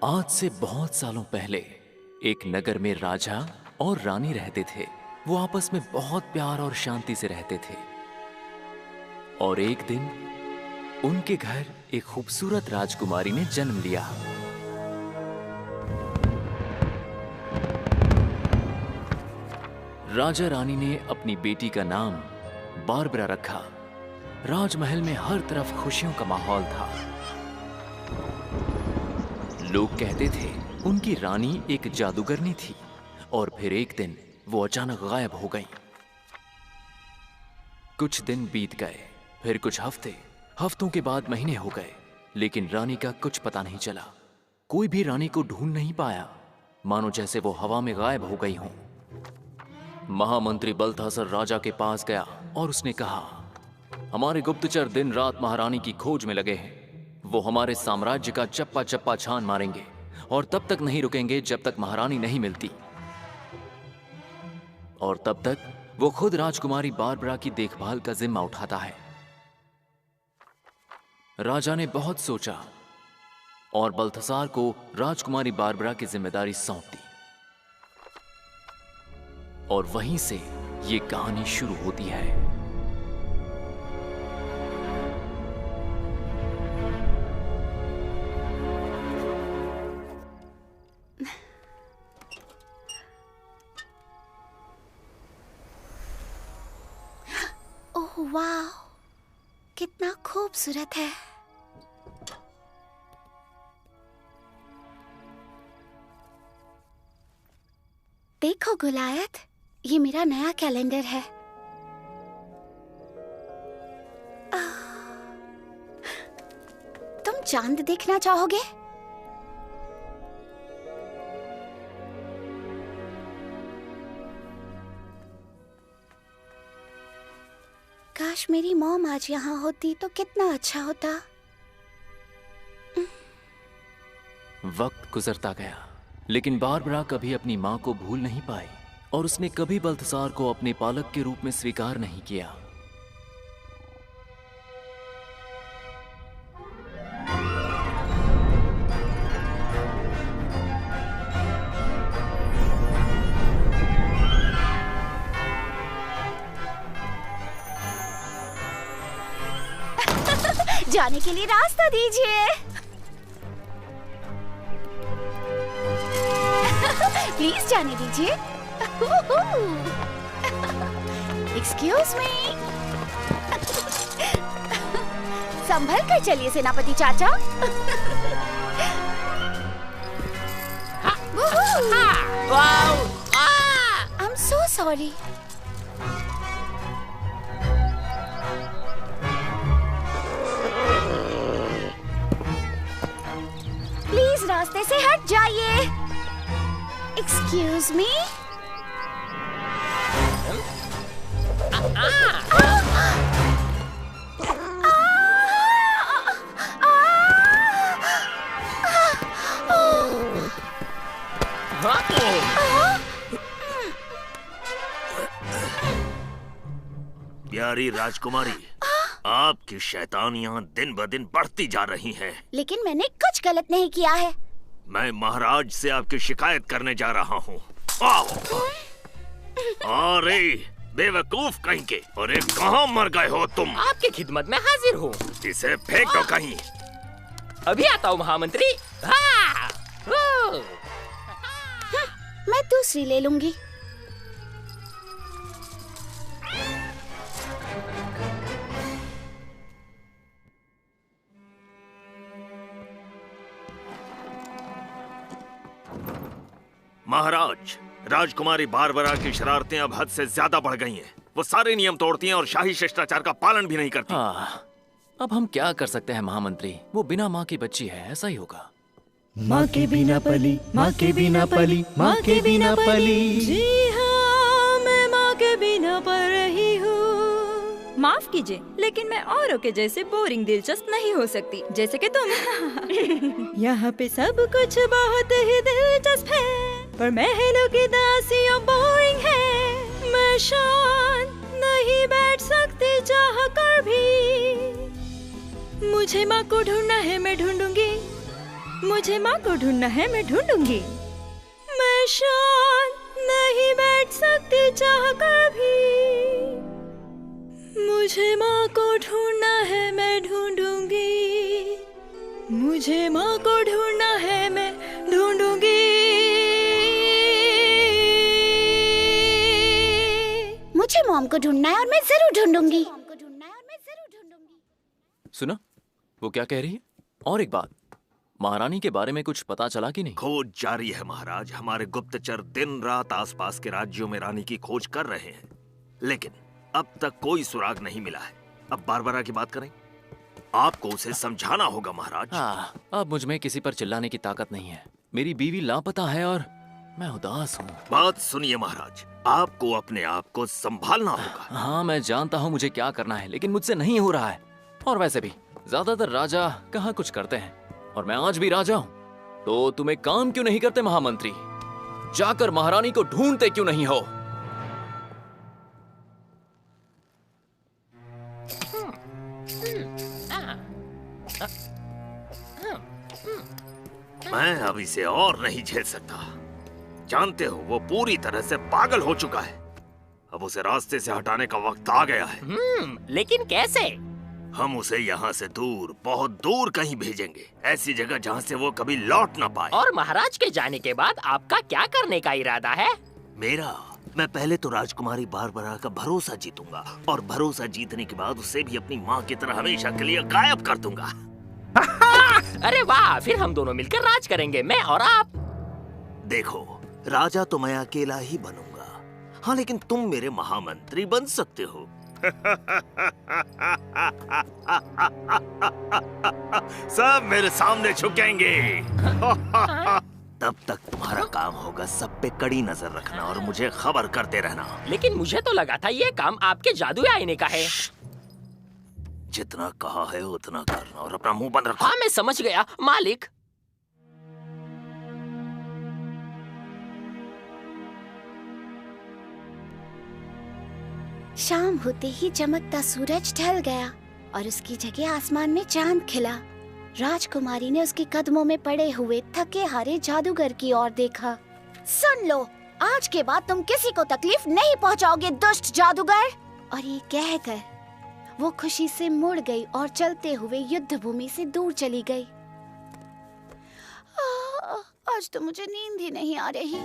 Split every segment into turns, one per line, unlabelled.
आज से बहुत सालों पहले एक नगर में राजा और रानी रहते थे। वो आपस में बहुत प्यार और शांति से रहते थे। और एक दिन उनके घर एक खूबसूरत राजकुमारी ने जन्म लिया। राजा रानी ने अपनी बेटी का नाम बारबरा रखा। राजमहल में हर तरफ खुशियों का माहौल था। लोग कहते थे उनकी रानी एक जादूगरनी थी और फिर एक दिन वो अचानक गायब हो गई। कुछ दिन बीत गए, फिर कुछ हफ्तों के बाद महीने हो गए, लेकिन रानी का कुछ पता नहीं चला। कोई भी रानी को ढूंढ नहीं पाया, मानो जैसे वो हवा में गायब हो गई हो। महामंत्री बल्थासर राजा के पास गया और उसने कहा, हमारे गुप्तचर दिन रात महारानी की खोज में लगे हैं। वो हमारे साम्राज्य का चप्पा चप्पा छान मारेंगे और तब तक नहीं रुकेंगे जब तक महारानी नहीं मिलती। और तब तक वो खुद राजकुमारी बारबरा की देखभाल का जिम्मा उठाता है। राजा ने बहुत सोचा और बल्थासार को राजकुमारी बारबरा की जिम्मेदारी सौंप दी। और वहीं से ये कहानी शुरू होती है।
ओह वाह, कितना खूबसूरत है। देखो गुलायत, ये मेरा नया कैलेंडर है। तुम चांद देखना चाहोगे? काश मेरी मॉम आज यहाँ होती तो कितना अच्छा होता।
वक्त गुजरता गया, लेकिन बारबरा कभी अपनी मां को भूल नहीं पाई और उसने कभी बल्थासार को अपने पालक के रूप में स्वीकार नहीं किया।
जाने के लिए रास्ता दीजिए। प्लीज जाने दीजिए। Excuse me. संभल कर चलिए सेनापति चाचा। I am so sorry. Please रास्ते से हट जाइए। Excuse me.
प्यारी राजकुमारी, आपकी शैतानियां दिन ब दिन बढ़ती जा रही हैं।
लेकिन मैंने कुछ गलत नहीं किया है।
मैं महाराज से आपकी शिकायत करने जा रहा हूँ। अरे बेवकूफ कहीं के! अरे कहाँ मर गए हो तुम?
आपकी खिदमत में हाजिर हूँ।
इसे फेंक दो कहीं।
अभी आता हूँ महामंत्री।
मैं दूसरी ले लूंगी।
महाराज, राजकुमारी बारबरा की शरारतें अब हद से ज्यादा बढ़ गई हैं। वो सारे नियम तोड़ती हैं और शाही शिष्टाचार का पालन भी नहीं करती।
अब हम क्या कर सकते हैं महामंत्री? वो बिना माँ की बच्ची है, ऐसा ही होगा।
माँ के बिना पली, माँ के बिना पली, माँ के बिना पली।
जी हाँ, मैं माँ के बिना पल रही हूँ। माफ कीजिए, लेकिन मैं औरों के जैसे बोरिंग दिलचस्प नहीं हो सकती, जैसे कि तुम। यहाँ पे सब कुछ बहुत ही दिलचस्प है, पर महलों की दासियाँ बोरिंग है। मैं शांत नहीं बैठ सकती चाह कर भी। मुझे माँ को ढूंढना है, मैं ढूंढूंगी। मुझे माँ को ढूंढना है, मैं ढूंढूंगी। मैं शांत नहीं बैठ सकती चाह कर भी, मुझे माँ को ढूंढना है, मैं ढूंढूंगी। मुझे माँ को ढूंढना है, मैं ढूंढूंगी।
मुझे मॉम को ढूंढना है और मैं जरूर ढूंढूंगी।
सुना वो क्या कह रही है? और एक बात, महारानी के बारे में कुछ पता चला कि नहीं?
खोज जारी है महाराज। हमारे गुप्तचर दिन रात आसपास के राज्यों में रानी की खोज कर रहे हैं, लेकिन अब तक कोई सुराग नहीं मिला है। अब बारबरा की बात करें, आपको उसे समझाना होगा महाराज।
हाँ, अब मुझ में किसी पर चिल्लाने की ताकत नहीं है। मेरी बीवी लापता है और मैं उदास हूँ।
बात सुनिए महाराज, आपको अपने आप को संभालना होगा।
हाँ, मैं जानता हूँ मुझे क्या करना है, लेकिन मुझसे नहीं हो रहा है। और वैसे भी ज्यादातर राजा कहाँ कुछ करते हैं, और मैं आज भी राजा हूँ। तो तुम एक काम क्यों नहीं करते महामंत्री? जाकर महारानी को ढूंढते क्यों नहीं हो?
मैं अब इसे और नहीं झेल सकता। जानते हो, वो पूरी तरह से पागल हो चुका है। अब उसे रास्ते से हटाने का वक्त आ गया है।
लेकिन कैसे?
हम उसे यहाँ से दूर, बहुत दूर कहीं भेजेंगे, ऐसी जगह जहाँ से वो कभी लौट ना पाए।
और महाराज के जाने के बाद आपका क्या करने का इरादा है?
मैं पहले तो राजकुमारी बारबरा का भरोसा जीतूंगा, और भरोसा जीतने के बाद उसे भी अपनी माँ की तरह हमेशा के लिए गायब कर दूंगा।
अरे वाह, फिर हम दोनों मिलकर राज करेंगे, मैं और आप।
देखो, राजा तो मैं अकेला ही बनूंगा, हाँ, लेकिन तुम मेरे महामंत्री बन सकते हो। सब मेरे सामने झुकेंगे। तब तक तुम्हारा काम होगा सब पे कड़ी नजर रखना और मुझे खबर करते रहना।
लेकिन मुझे तो लगा था ये काम आपके जादुई आईने का है।
जितना कहा है उतना करना और अपना मुंह बंद रखो।
हाँ, मैं समझ गया मालिक।
शाम होते ही चमकता सूरज ढल गया और उसकी जगह आसमान में चांद खिला। राजकुमारी ने उसके कदमों में पड़े हुए थके हारे जादूगर की ओर देखा। सुन लो, आज के बाद तुम किसी को तकलीफ नहीं पहुंचाओगे, दुष्ट जादूगर। और ये कहकर वो खुशी से मुड़ गई और चलते हुए युद्ध भूमि से दूर चली गई। आज तो मुझे नींद ही नहीं आ रही।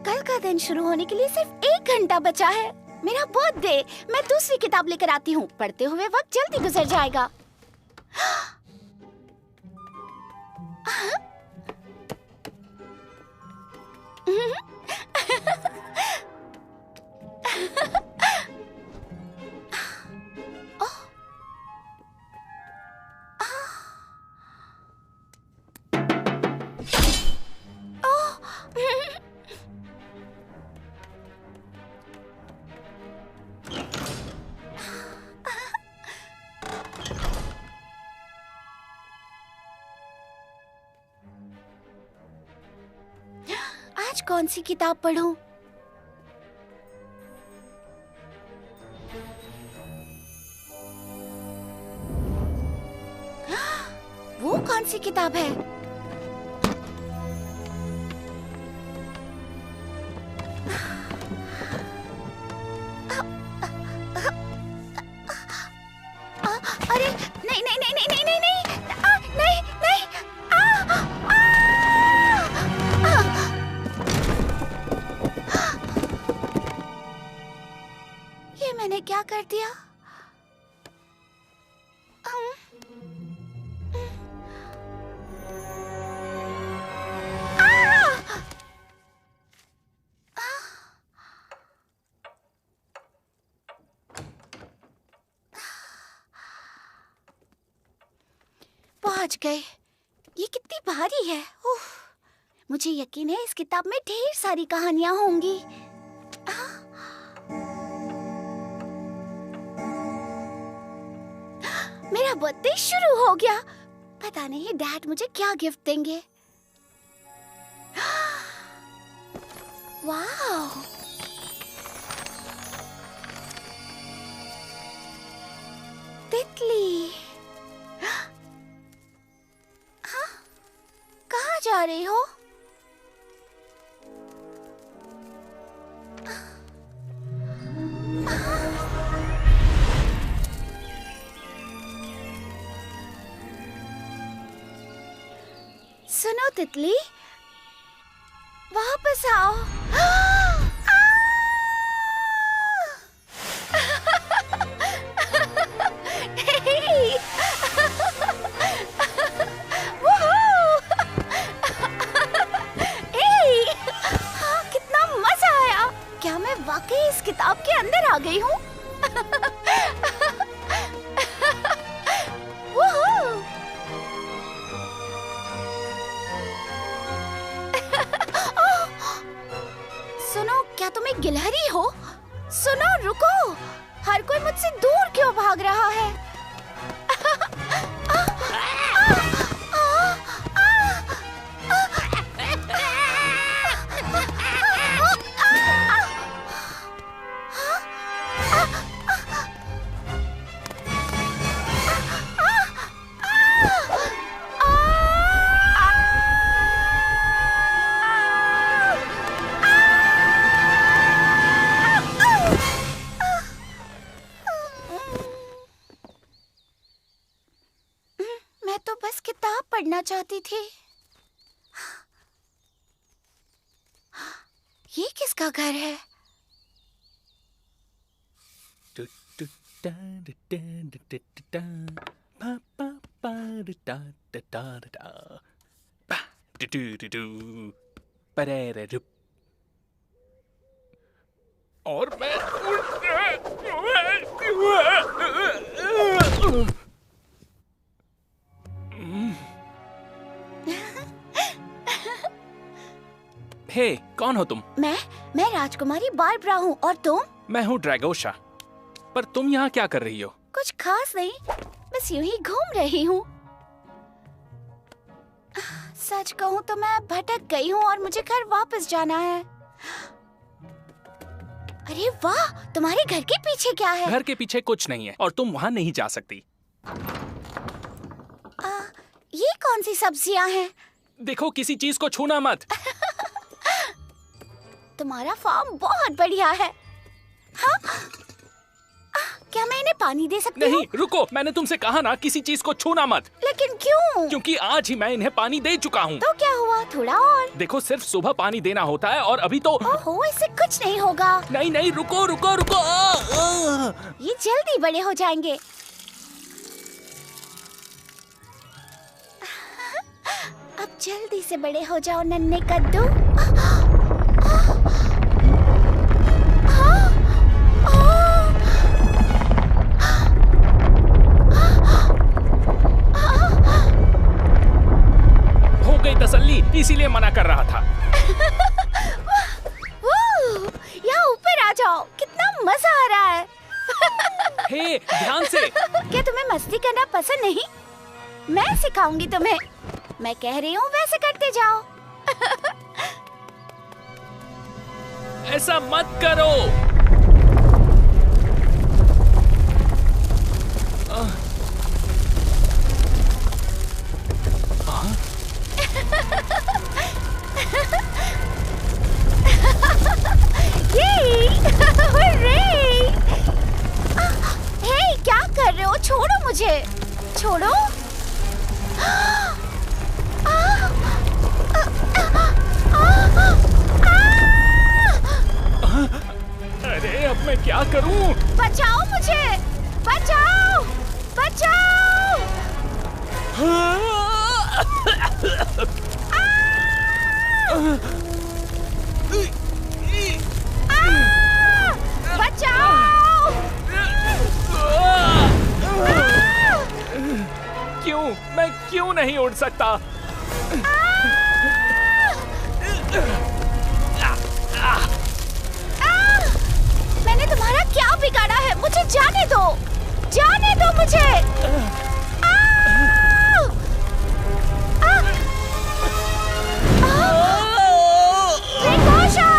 कल का दिन शुरू होने के लिए सिर्फ 1 घंटा बचा है। मेरा बर्थडे। मैं दूसरी किताब लेकर आती हूँ। पढ़ते हुए वक्त जल्दी गुजर जाएगा। आज कौन सी किताब पढूं? वो कौन सी किताब है? अरे नहीं नहीं नहीं नहीं नहीं नहीं नहीं नहीं नहीं ये मैंने क्या कर दिया? पहुंच गए। ये कितनी भारी है। उफ, मुझे यकीन है इस किताब में ढेर सारी कहानियां होंगी। मेरा बर्थडे शुरू हो गया। पता नहीं डैड मुझे क्या गिफ्ट देंगे। वाह, तितली। तितली, वापस आओ। कितना मजा आया। क्या मैं वाकई इस किताब के अंदर आ गई हूँ? सुनो, क्या तुम एक गिलहरी हो? सुनो, रुको। हर कोई मुझसे दूर क्यों भाग रहा है? पढ़ना चाहती थी। ये किसका घर है?
और मैं हे, कौन हो तुम?
मैं राजकुमारी बारबरा हूँ। और तुम?
मैं हूँ ड्रैगोशा। पर तुम यहाँ क्या कर रही हो?
कुछ खास नहीं, बस यूं ही घूम रही हूँ। सच कहूँ तो मैं भटक गई हूँ और मुझे घर वापस जाना है। अरे वाह, तुम्हारे घर के पीछे क्या है?
घर के पीछे कुछ नहीं है और तुम वहाँ नहीं जा सकती।
ये कौन सी सब्जियाँ हैं?
देखो, किसी चीज को छूना मत।
तुम्हारा फार्म बहुत बढ़िया है। हाँ? क्या मैं इन्हें पानी दे सकती हूँ?
नहीं, रुको, मैंने तुमसे कहा ना, किसी चीज को छूना मत।
लेकिन क्यों?
क्योंकि आज ही मैं इन्हें पानी दे चुका हूँ।
तो क्या हुआ? थोड़ा और।
देखो, सिर्फ सुबह पानी देना होता है और अभी तो।
ओहो, इससे कुछ नहीं होगा।
नहीं नहीं, रुको रुको रुको।
ये जल्दी बड़े हो जाएंगे। अब जल्दी से बड़े हो जाओ नन्हे कद्दू।
हो गई तसल्ली, इसीलिए मना कर रहा था।
यहाँ ऊपर आ जाओ, कितना मजा आ रहा है।
हे, ध्यान से।
क्या तुम्हें मस्ती करना पसंद नहीं? मैं सिखाऊंगी तुम्हें। मैं कह रही हूँ वैसे करते जाओ।
ऐसा मत करो।
हे, क्या कर रहे हो? छोड़ो मुझे, छोड़ो।
अरे, अब मैं क्या करूं?
बचाओ मुझे, बचाओ, बचाओ। बचाओ।
क्यों? मैं क्यों नहीं उड़ सकता?
मैंने तुम्हारा क्या बिगाड़ा है? मुझे जाने दो, जाने दो मुझे। ड्रैगोशा,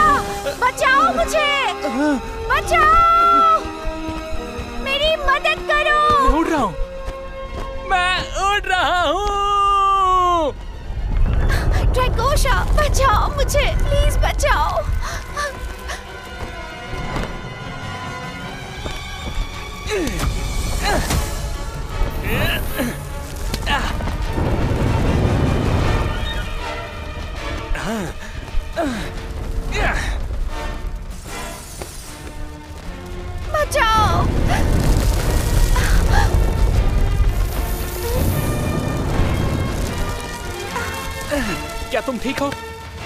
बचाओ मुझे, बचाओ, मेरी मदद करो।
मैं उड़ रहा हूँ, मैं उड़ रहा हूँ।
ड्रैगोशा, बचाओ मुझे, प्लीज बचाओ।
तुम ठीक हो?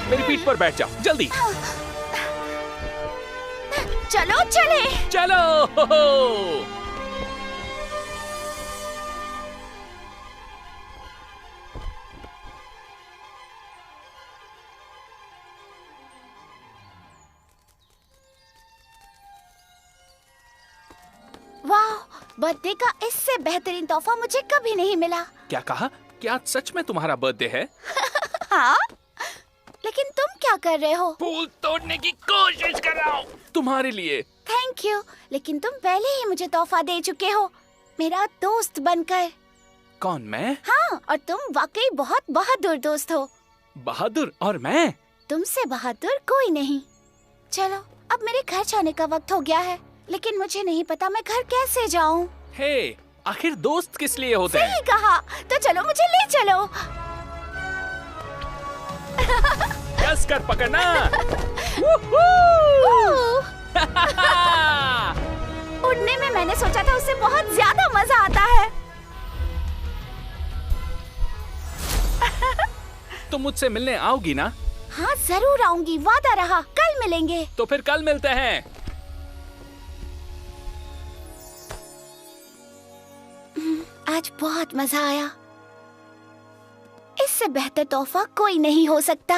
मेरी पीठ पर बैठ जाओ जल्दी।
चलो चले।
चलो।
वाह, बर्थडे का इससे बेहतरीन तोहफा मुझे कभी नहीं मिला।
क्या कहा? क्या सच में तुम्हारा बर्थडे है?
हाँ, लेकिन तुम क्या कर रहे हो?
फूल तोड़ने की कोशिश कर रहा हूँ तुम्हारे लिए।
थैंक यू, लेकिन तुम पहले ही मुझे तोहफा दे चुके हो, मेरा दोस्त बनकर।
कौन, मैं?
हाँ, और तुम वाकई बहुत बहादुर दोस्त हो।
बहादुर? और मैं?
तुमसे बहादुर कोई नहीं। चलो, अब मेरे घर जाने का वक्त हो गया है, लेकिन मुझे नहीं पता मैं घर कैसे जाऊँ।
हे, आखिर दोस्त किस लिए होते हैं?
सही कहा, तो चलो मुझे ले चलो।
कस कर पकड़ना।
उड़ने में मैंने सोचा था उससे बहुत ज्यादा मजा आता है।
तुम मुझसे मिलने आओगी ना?
हाँ जरूर आऊंगी, वादा रहा। कल मिलेंगे।
तो फिर कल मिलते हैं।
आज बहुत मजा आया। इससे बेहतर तोहफा कोई नहीं हो सकता।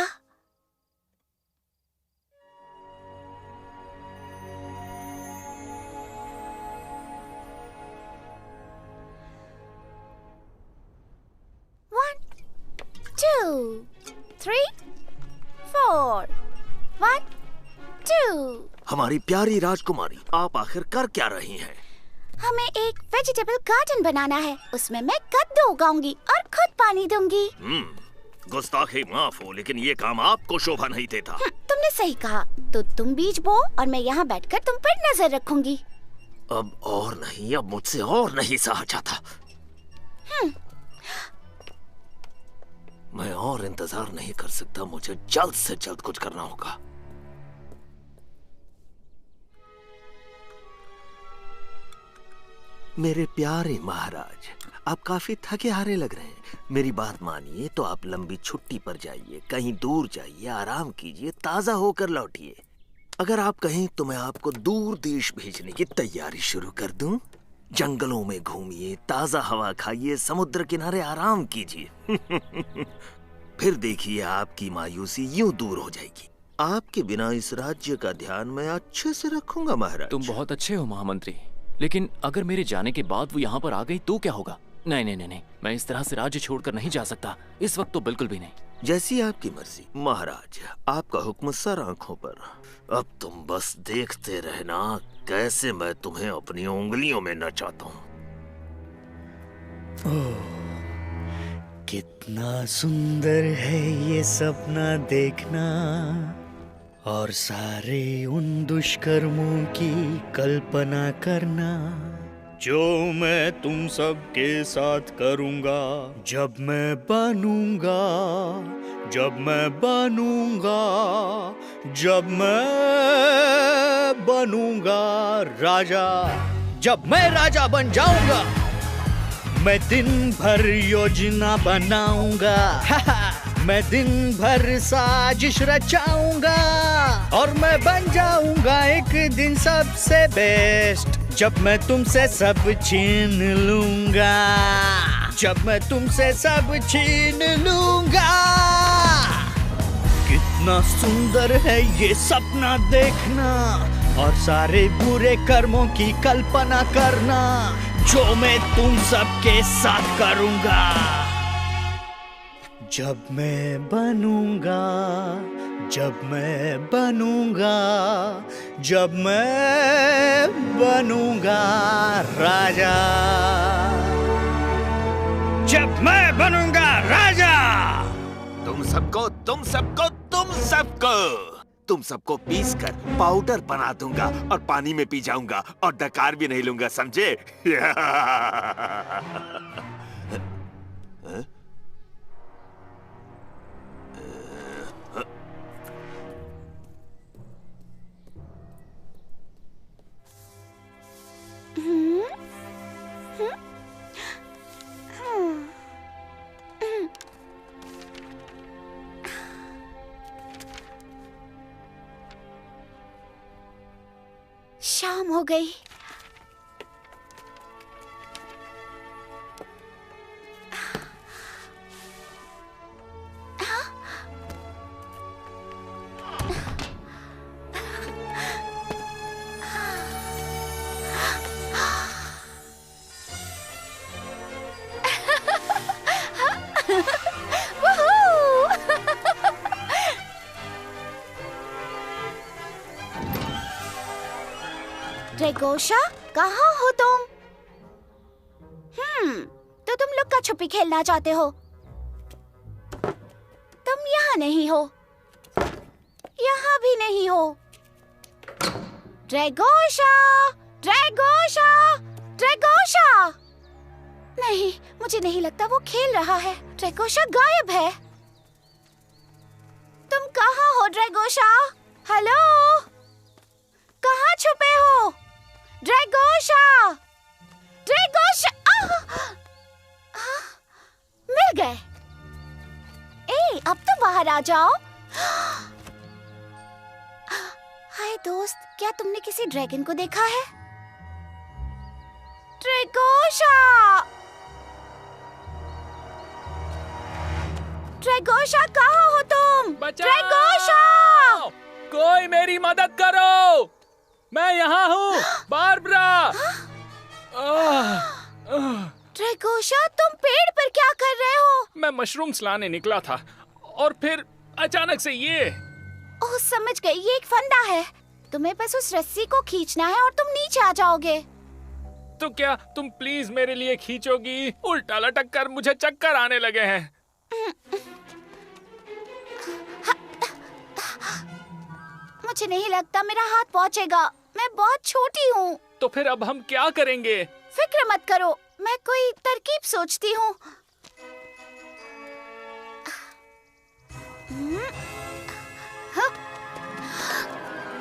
One, 2, 3, 4. 1, 2.
हमारी प्यारी राजकुमारी, आप आखिर कर क्या रही हैं?
हमें एक वेजिटेबल गार्डन बनाना है। उसमें मैं कद्दू उगाऊंगी और खुद पानी दूंगी।
गुस्ताखी माफ हो, लेकिन ये काम आपको शोभा नहीं देता।
तुमने सही कहा। तो तुम बीज बो और मैं यहाँ बैठकर तुम पर नजर रखूंगी।
अब और नहीं, अब मुझसे और नहीं सहा जाता। मैं और इंतजार नहीं कर सकता। मुझे जल्द से जल्द कुछ करना होगा। मेरे प्यारे महाराज, आप काफी थके हारे लग रहे हैं। मेरी बात मानिए तो आप लंबी छुट्टी पर जाइए, कहीं दूर जाइए, आराम कीजिए, ताजा होकर लौटिए। अगर आप कहें तो मैं आपको दूर देश भेजने की तैयारी शुरू कर दूं। जंगलों में घूमिए, ताजा हवा खाइए, समुद्र किनारे आराम कीजिए। फिर देखिए आपकी मायूसी यूं दूर हो जाएगी। आपके बिना इस राज्य का ध्यान मैं अच्छे से रखूंगा महाराज।
तुम बहुत अच्छे हो महामंत्री, लेकिन अगर मेरे जाने के बाद वो यहाँ पर आ गई तो क्या होगा? नहीं नहीं नहीं नहीं, मैं इस तरह से राज्य छोड़कर नहीं जा सकता। इस वक्त तो बिल्कुल भी नहीं।
जैसी आपकी मर्जी महाराज, आपका हुक्म सर आंखों पर। अब तुम बस देखते रहना कैसे मैं तुम्हें अपनी उंगलियों में नचाता हूँ।
कितना सुंदर है ये सपना देखना, और सारे उन दुष्कर्मों की कल्पना करना जो मैं तुम सबके साथ करूंगा जब मैं बनूंगा, जब मैं बनूंगा, जब मैं बनूंगा राजा, जब मैं राजा बन जाऊंगा। मैं दिन भर योजना बनाऊंगा, मैं दिन भर साजिश रचाऊंगा, और मैं बन जाऊंगा एक दिन सबसे बेस्ट, जब मैं तुमसे सब छीन लूंगा, जब मैं तुमसे सब छीन लूंगा। कितना सुंदर है ये सपना देखना, और सारे बुरे कर्मों की कल्पना करना जो मैं तुम सबके साथ करूंगा। जब मैं बनूंगा, जब मैं बनूंगा, जब मैं बनूंगा राजा, जब मैं बनूंगा राजा।
तुम सबको, तुम सबको, तुम सबको, तुम सबको पीसकर पाउडर बना दूंगा और पानी में पी जाऊंगा और डकार भी नहीं लूंगा, समझे?
शाम हो गई। ड्रैगोशा, कहाँ हो तुम? तो तुम लुक्का छुपी खेलना चाहते हो। तुम यहाँ नहीं हो, यहाँ भी नहीं हो। ड्रैगोशा, ड्रैगोशा, ड्रैगोशा। नहीं, मुझे नहीं लगता वो खेल रहा है। ड्रैगोशा गायब है। तुम कहाँ हो ड्रैगोशा? हेलो, कहाँ छुपे हो? ड्रैगोशा, ड्रैगोशा। मिल गए। अब तो बाहर आ जाओ। हाय दोस्त, क्या तुमने किसी ड्रैगन को देखा है? ड्रैगोशा, ड्रैगोशा, कहाँ हो तुम? ड्रैगोशा,
कोई मेरी मदद करो, मैं यहाँ हूँ। बारबरा।
ड्रैगोशा, तुम पेड़ पर क्या कर रहे हो?
मैं मशरूम्स लाने निकला था और फिर अचानक से ये।
ओह, समझ गई, ये एक फंदा है। तुम्हें बस उस रस्सी को खींचना है और तुम नीचे आ जाओगे।
तो क्या तुम प्लीज मेरे लिए खींचोगी? उल्टा लटक कर मुझे चक्कर आने लगे हैं।
मुझे नहीं लगता मेरा हाथ पहुँचेगा। मैं बहुत छोटी हूँ।
तो फिर अब हम क्या करेंगे?
फिक्र मत करो, मैं कोई तरकीब सोचती हूँ।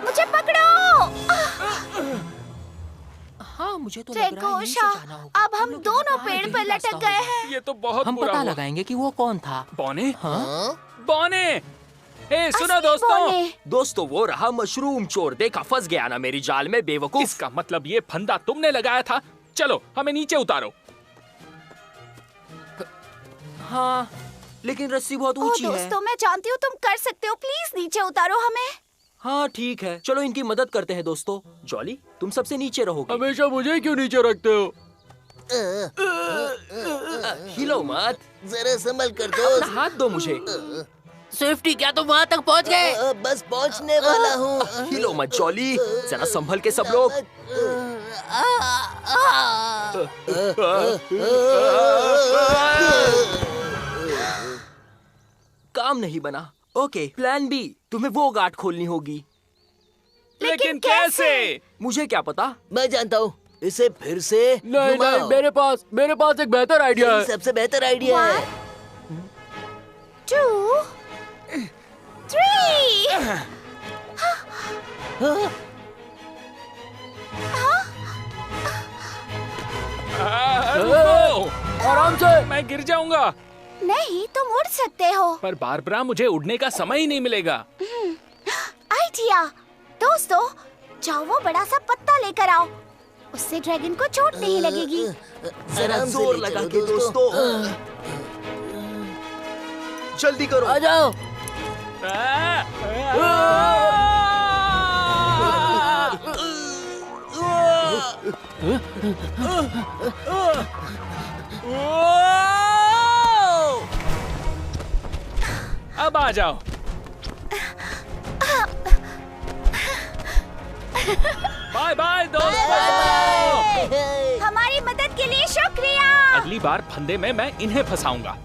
मुझे पकड़ो।
हाँ, मुझे तो लग रहा है यहीं से जाना होगा।
अब हम दोनों पेड़ पर लटक गए हैं।
ये तो बहुत
हम
बुरा
पता
हुआ।
लगाएंगे कि वो कौन था।
बॉने?
हाँ?
बॉने, सुनो
असली
दोस्तों।
बॉने।
दोस्तों, वो रहा मशरूम चोर। देखा, फंस गया ना मेरी जाल में, बेवकूफ।
इसका मतलब ये फंदा तुमने लगाया था। चलो, हमें नीचे उतारो।
हाँ, लेकिन रस्सी बहुत ऊंची है।
दोस्तों, मैं जानती हूँ तुम कर सकते हो। प्लीज नीचे उतारो हमें।
हाँ ठीक है, चलो इनकी मदद करते हैं दोस्तों। जॉली, तुम सबसे नीचे रहोगे।
हमेशा मुझे क्यों नीचे रखते हो?
हिलो मत,
जरा संभल कर दो।
अपना हाथ दो मुझे।
सेफ्टी, क्या तुम वहाँ तक पहुँच गए? बस पहुँचने वाला हूँ।
हिलो मत जॉली, जरा संभल के सब लोग। काम नहीं बना। ओके, प्लान बी, तुम्हें वो गांठ खोलनी होगी।
लेकिन कैसे?
मुझे क्या पता।
मैं जानता हूँ, इसे फिर से
नहीं,
घुमाओ।
मेरे पास एक बेहतर आइडिया
यही
है।
सबसे बेहतर आइडिया है।
2, 3।
रुको, आराम से, मैं गिर जाऊंगा।
नहीं, तुम उड़ सकते हो।
पर बारबरा, मुझे उड़ने का समय ही नहीं मिलेगा।
आइडिया। दोस्तों, जाओ वो बड़ा सा पत्ता लेकर आओ। उससे ड्रैगन को चोट नहीं लगेगी।
जरा
आराम से
जोर
ले
लगा
चलो
के दोस्तों। जल्दी करो।
आ जाओ।
अब आ जाओ। बाय बाय दोस्तों।
हमारी मदद के लिए शुक्रिया।
अगली बार फंदे में मैं इन्हें फंसाऊंगा।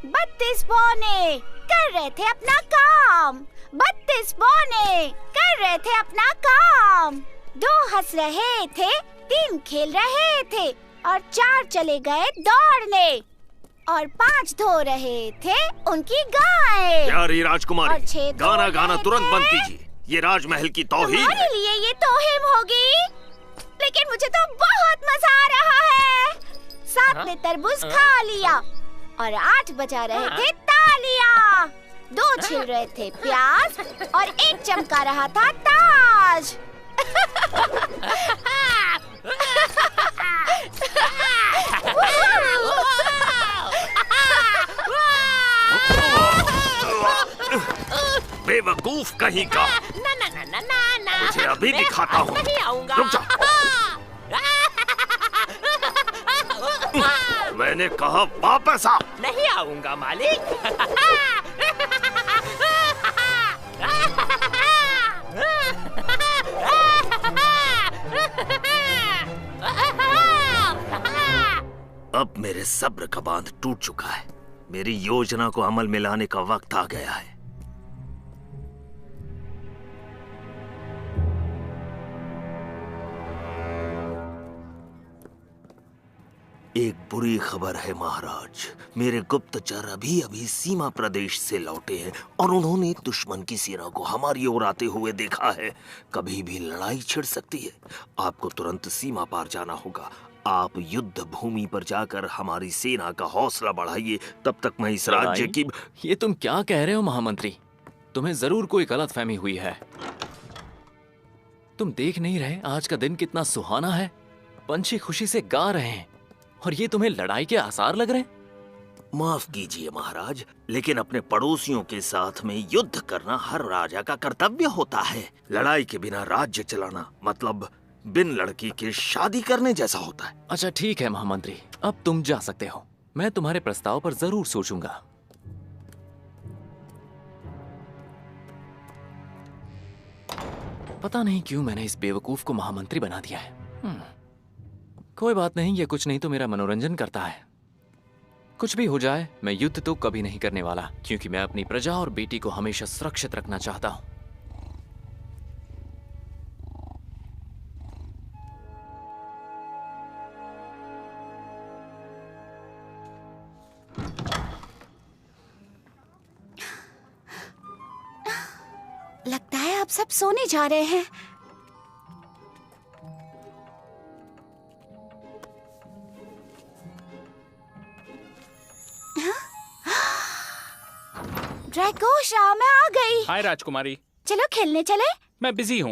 बत्तीस बौने कर रहे थे अपना काम। 32 बौने कर रहे थे अपना काम। 2 हंस रहे थे, 3 खेल रहे थे और 4 चले गए दौड़ने और 5 धो रहे थे उनकी गाय।
प्यारी
और
राजकुमारी,
6
गाना गाना तुरंत बंद कीजिए। ये राजमहल की तौहीन
तुम्हारे
है।
लिए ये तौहीन होगी, लेकिन मुझे तो बहुत मजा आ रहा है। 7 ने तरबूज खा लिया और 8 बजा रहे थे तालियां। 2 छिल रहे थे प्याज और 1 चमका रहा था ताज।
बेवकूफ कहीं का।
ना ना ना ना ना ना।
मुझे अभी दिखाता हूँ।
नहीं आऊंगा।
रुक जा। मैंने कहा वापस आ।
नहीं आऊंगा मालिक।
अब मेरे सब्र का बांध टूट चुका है। मेरी योजना को अमल में लाने का वक्त आ गया है। एक बुरी खबर है महाराज। मेरे गुप्तचर अभी अभी सीमा प्रदेश से लौटे हैं और उन्होंने दुश्मन की सेना को हमारी ओर आते हुए देखा है। कभी भी लड़ाई छिड़ सकती है। आपको तुरंत सीमा पार जाना होगा। आप युद्ध भूमि पर जाकर हमारी सेना का हौसला बढ़ाइए। तब तक मैं इस राज्य की।
ये तुम क्या कह रहे हो महामंत्री? तुम्हें जरूर कोई गलतफहमी हुई है। तुम देख नहीं रहे आज का दिन कितना सुहाना है? पंछी खुशी से गा रहे हैं और ये तुम्हें लड़ाई के आसार लग रहे हैं?
माफ कीजिए महाराज, लेकिन अपने पड़ोसियों के साथ में युद्ध करना हर राजा का कर्तव्य होता है। लड़ाई के बिना राज्य चलाना मतलब बिन लड़की के शादी करने जैसा होता है।
अच्छा ठीक है महामंत्री, अब तुम जा सकते हो। मैं तुम्हारे प्रस्ताव पर जरूर सोचूंगा। पता नहीं क्यों मैंने इस बेवकूफ को महामंत्री बना दिया है। कोई बात नहीं, ये कुछ नहीं तो मेरा मनोरंजन करता है। कुछ भी हो जाए मैं युद्ध तो कभी नहीं करने वाला, क्योंकि मैं अपनी प्रजा और बेटी को हमेशा सुरक्षित रखना चाहता हूं।
लगता है आप सब सोने जा रहे हैं। ड्रैकोशा, मैं आ गई।
हाय राजकुमारी।
चलो खेलने चले।
मैं बिजी हूँ।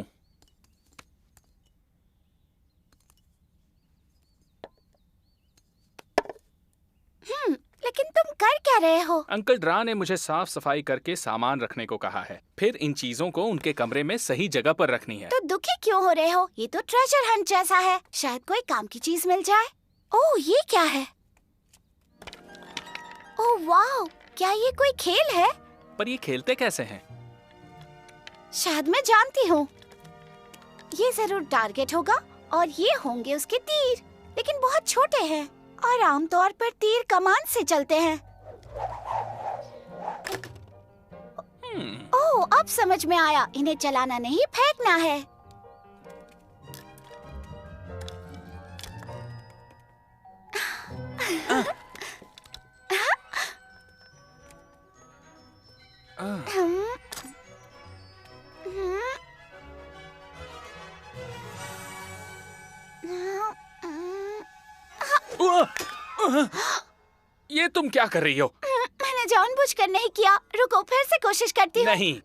लेकिन तुम कर क्या रहे हो?
अंकल ड्रा ने मुझे साफ सफाई करके सामान रखने को कहा है। फिर इन चीजों को उनके कमरे में सही जगह पर रखनी है।
तो दुखी क्यों हो रहे हो? ये तो ट्रेजर हंट जैसा है। शायद कोई काम की चीज मिल जाए। ओह, ये क्या है? ओह वाह, क्या ये कोई खेल है?
पर ये खेलते कैसे हैं?
शायद मैं जानती हूँ। ये जरूर टारगेट होगा और ये होंगे उसके तीर, लेकिन बहुत छोटे हैं और आमतौर पर तीर कमान से चलते हैं। ओह, अब समझ में आया। इन्हें चलाना नहीं, फेंकना है।
ये तुम क्या कर रही हो?
मैंने जानबूझकर नहीं किया। रुको, फिर से कोशिश करती हूँ।
नहीं,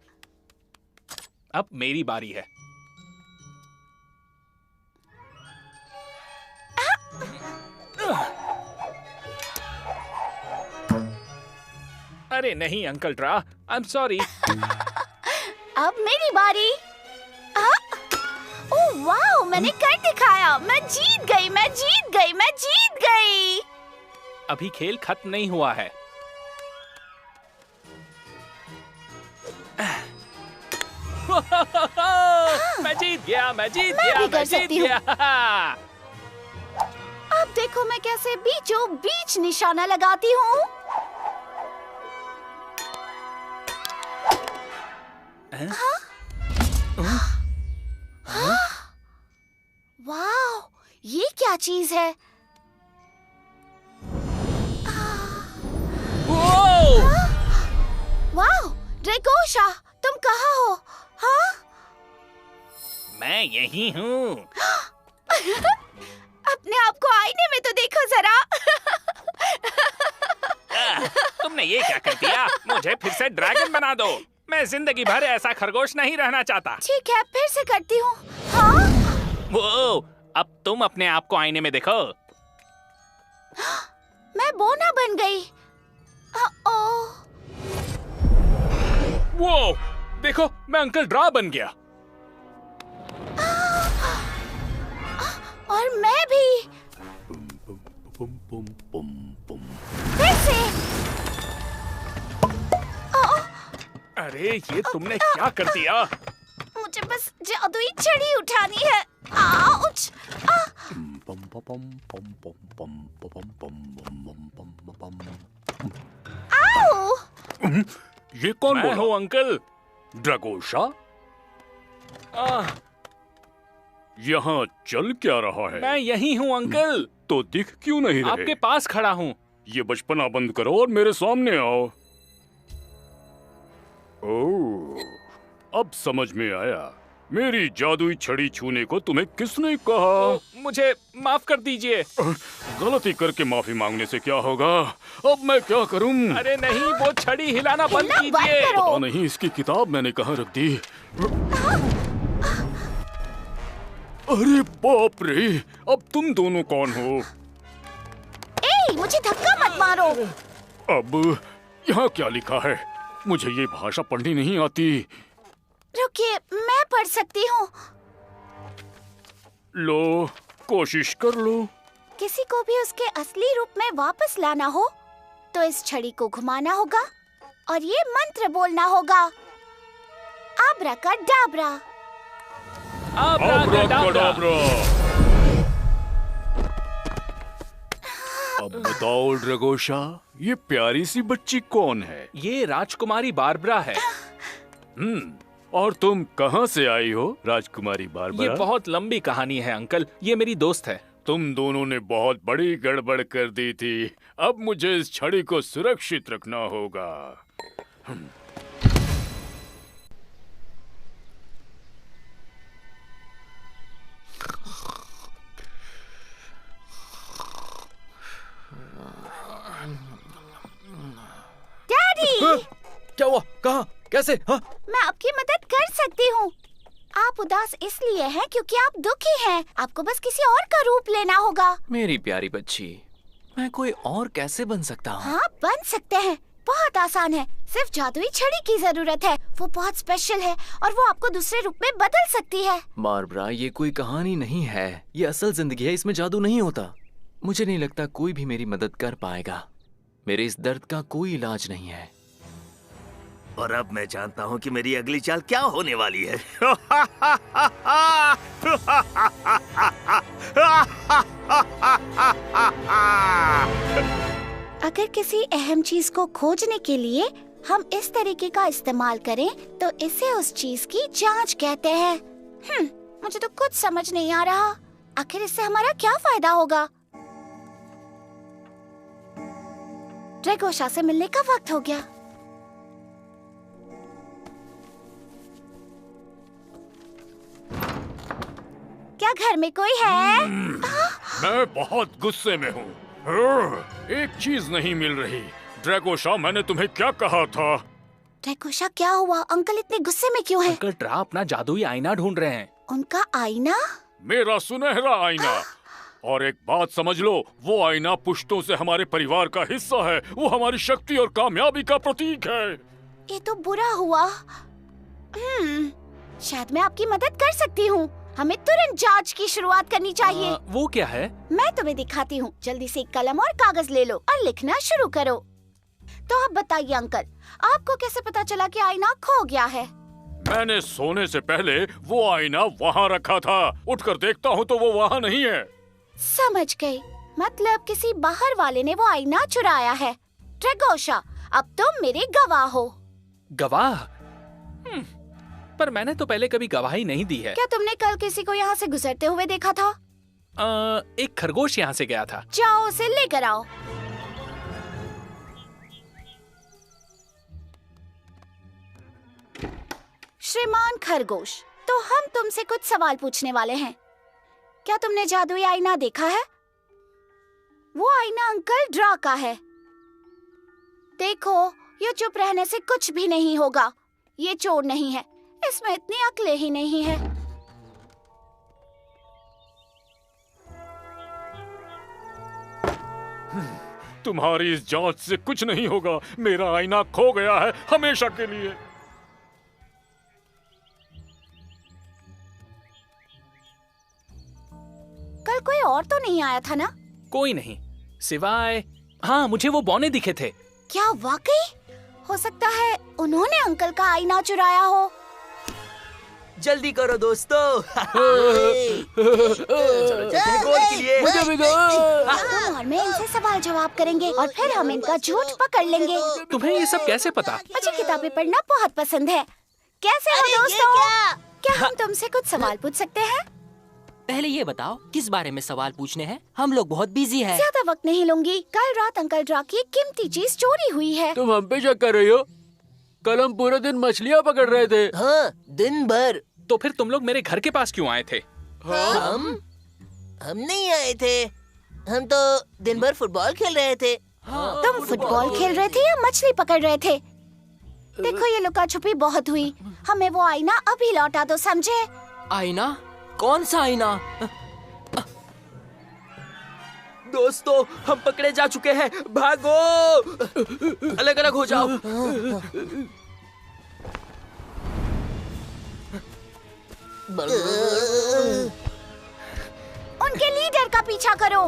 अब मेरी बारी है। अरे नहीं uncle draw, I am sorry.
अब मेरी बारी। ओह वाह, मैंने कर दिखाया। मैं जीत गई, मैं जीत गई, मैं जीत गई।
अभी खेल खत्म नहीं हुआ है। मैं जीत गया, मैं जीत गया, मैं जीत गया।
अब देखो मैं कैसे बीचों बीच निशाना लगाती हूँ। वाह, ये क्या चीज है? वाह, ड्रैकोशा, तुम कहाँ हो? हाँ?
मैं यही हूँ।
अपने आप को आईने में तो देखो जरा।
तुमने ये क्या कर दिया? मुझे फिर से ड्रैगन बना दो। मैं जिंदगी भर ऐसा खरगोश नहीं रहना चाहता।
ठीक है, फिर से करती हूँ। हाँ?
वो, अब तुम अपने आप को आईने में देखो।
मैं बोना बन गई। ओह,
वो, देखो मैं अंकल ड्रा बन गया।
और मैं भी। फिर से।
अरे ये तुमने क्या कर दिया?
मुझे बस जादुई छड़ी उठानी है। आउच! आओ!
ये कौन
मैं
बोला?
हूँ अंकल।
ड्रैगोशा, यहाँ चल क्या रहा है?
मैं यही हूँ अंकल।
तो दिख क्यों नहीं रहे?
आपके पास खड़ा हूँ।
ये बचपना बंद करो और मेरे सामने आओ। ओह, अब समझ में आया। मेरी जादुई छड़ी छूने को तुम्हें किसने कहा?
मुझे माफ कर दीजिए।
गलती करके माफी मांगने से क्या होगा? अब मैं क्या करूं?
अरे नहीं, वो छड़ी हिलाना बंद
हिलना बंद
कीजिए।
करो।
पता नहीं इसकी किताब मैंने कहाँ रख दी। अरे बाप रे! अब तुम दोनों कौन हो?
ए, मुझे धक्का मत मारो।
अब यहाँ क्या लिखा है? मुझे ये भाषा पढ़नी नहीं आती।
रुकिए, मैं पढ़ सकती हूँ।
लो, कोशिश कर लो।
किसी को भी उसके असली रूप में वापस लाना हो तो इस छड़ी को घुमाना होगा और ये मंत्र बोलना होगा। आब्राकाडाब्रा।
आब्राकाडाब्रा। अब बताओ ड्रैगोशा, ये प्यारी सी बच्ची कौन है?
ये राजकुमारी बारबरा है।
और तुम कहाँ से आई हो, राजकुमारी बारबरा?
ये बहुत लंबी कहानी है अंकल। ये मेरी दोस्त है।
तुम दोनों ने बहुत बड़ी गड़बड़ कर दी थी। अब मुझे इस छड़ी को सुरक्षित रखना होगा।
डैडी!
क्या हुआ? कहाँ? कैसे? हाँ?
मैं आपकी मदद कर सकती हूँ। आप उदास इसलिए हैं क्योंकि आप दुखी हैं। आपको बस किसी और का रूप लेना होगा।
मेरी प्यारी बच्ची, मैं कोई और कैसे बन सकता हूँ?
हाँ, बन सकते हैं। बहुत आसान है। सिर्फ जादुई छड़ी की जरूरत है। वो बहुत स्पेशल है और वो आपको दूसरे रूप में बदल सकती है।
बारबरा, ये कोई कहानी नहीं है। ये असल जिंदगी है। इसमें जादू नहीं होता। मुझे नहीं लगता कोई भी मेरी मदद कर पाएगा। मेरे इस दर्द का कोई इलाज नहीं है।
और अब मैं जानता हूँ कि मेरी अगली चाल क्या होने वाली है।
अगर किसी अहम चीज को खोजने के लिए हम इस तरीके का इस्तेमाल करें तो इसे उस चीज की जांच कहते हैं। मुझे तो कुछ समझ नहीं आ रहा। आखिर इससे हमारा क्या फायदा होगा? ड्रैगोशा से मिलने का वक्त हो गया। क्या घर में कोई है?
मैं बहुत गुस्से में हूँ। एक चीज नहीं मिल रही। ड्रैगोशा, मैंने तुम्हें क्या कहा था?
ड्रैगोशा, क्या हुआ? अंकल इतने गुस्से में क्यों हैं?
अंकल ड्रा अपना जादुई आईना ढूंढ रहे हैं।
उनका आईना?
मेरा सुनहरा आईना। और एक बात समझ लो, वो आईना पुश्तों से हमारे परिवार का हिस्सा है। वो हमारी शक्ति और कामयाबी का प्रतीक है।
ये तो बुरा हुआ। शायद मैं आपकी मदद कर सकती हूँ। हमें तुरंत जांच की शुरुआत करनी चाहिए।
वो क्या है?
मैं तुम्हें दिखाती हूँ। जल्दी से एक कलम और कागज ले लो और लिखना शुरू करो। तो अब बताइए अंकल, आपको कैसे पता चला कि आईना खो गया है?
मैंने सोने से पहले वो आईना वहाँ रखा था। उठकर देखता हूँ तो वो वहाँ नहीं है।
समझ गई। मतलब किसी बाहर वाले ने वो आईना चुराया है। ड्रैगोशा, अब तुम मेरे गवाह हो।
गवाह? पर मैंने तो पहले कभी गवाही नहीं दी है।
क्या तुमने कल किसी को यहाँ से गुजरते हुए देखा था?
एक खरगोश यहाँ से गया था।
जाओ उसे लेकर आओ। श्रीमान खरगोश, तो हम तुमसे कुछ सवाल पूछने वाले हैं। क्या तुमने जादुई आईना देखा है? वो आईना अंकल ड्रा का है। देखो, ये चुप रहने से कुछ भी नहीं होगा। ये चोर नहीं है, इसमें इतनी अक्ल ही नहीं है।
तुम्हारी इस जांच से कुछ नहीं होगा। मेरा आईना खो गया है हमेशा के लिए।
कल कोई और तो नहीं आया था ना?
कोई नहीं, सिवाय हाँ, मुझे वो बौने दिखे थे।
क्या वाकई? हो सकता है उन्होंने अंकल का आईना चुराया हो।
जल्दी करो दोस्तों। गोल के लिए।
तुम और मैं इनसे सवाल जवाब करेंगे और फिर हम इनका झूठ पकड़ लेंगे।
तुम्हें ये सब कैसे पता?
मुझे किताबें पढ़ना बहुत पसंद है। कैसे हो दोस्तों? क्या हम तुमसे कुछ सवाल पूछ सकते हैं?
पहले ये बताओ, किस बारे में सवाल पूछने हैं? हम लोग बहुत बिजी हैं।
ज्यादा वक्त नहीं लूंगी। कल रात अंकल ड्रा की एक कीमती चीज चोरी हुई है।
तुम हम पे शक कर रही हो? कल हम पूरे दिन मछलियाँ पकड़ रहे थे।
हाँ, दिन भर।
तो फिर तुम लोग मेरे घर के पास क्यों आए थे?
हम नहीं आए थे। हम तो दिन भर फुटबॉल खेल रहे थे।
तुम फुटबॉल खेल रहे थे या मछली पकड़ रहे थे? देखो, ये लुका छुपी बहुत हुई। हमें वो आईना अभी लौटा दो, समझे?
आईना? कौन सा आईना? दोस्तों, हम पकड़े जा चुके हैं। भागो! अलग अलग हो जाओ।
उनके लीडर का पीछा करो।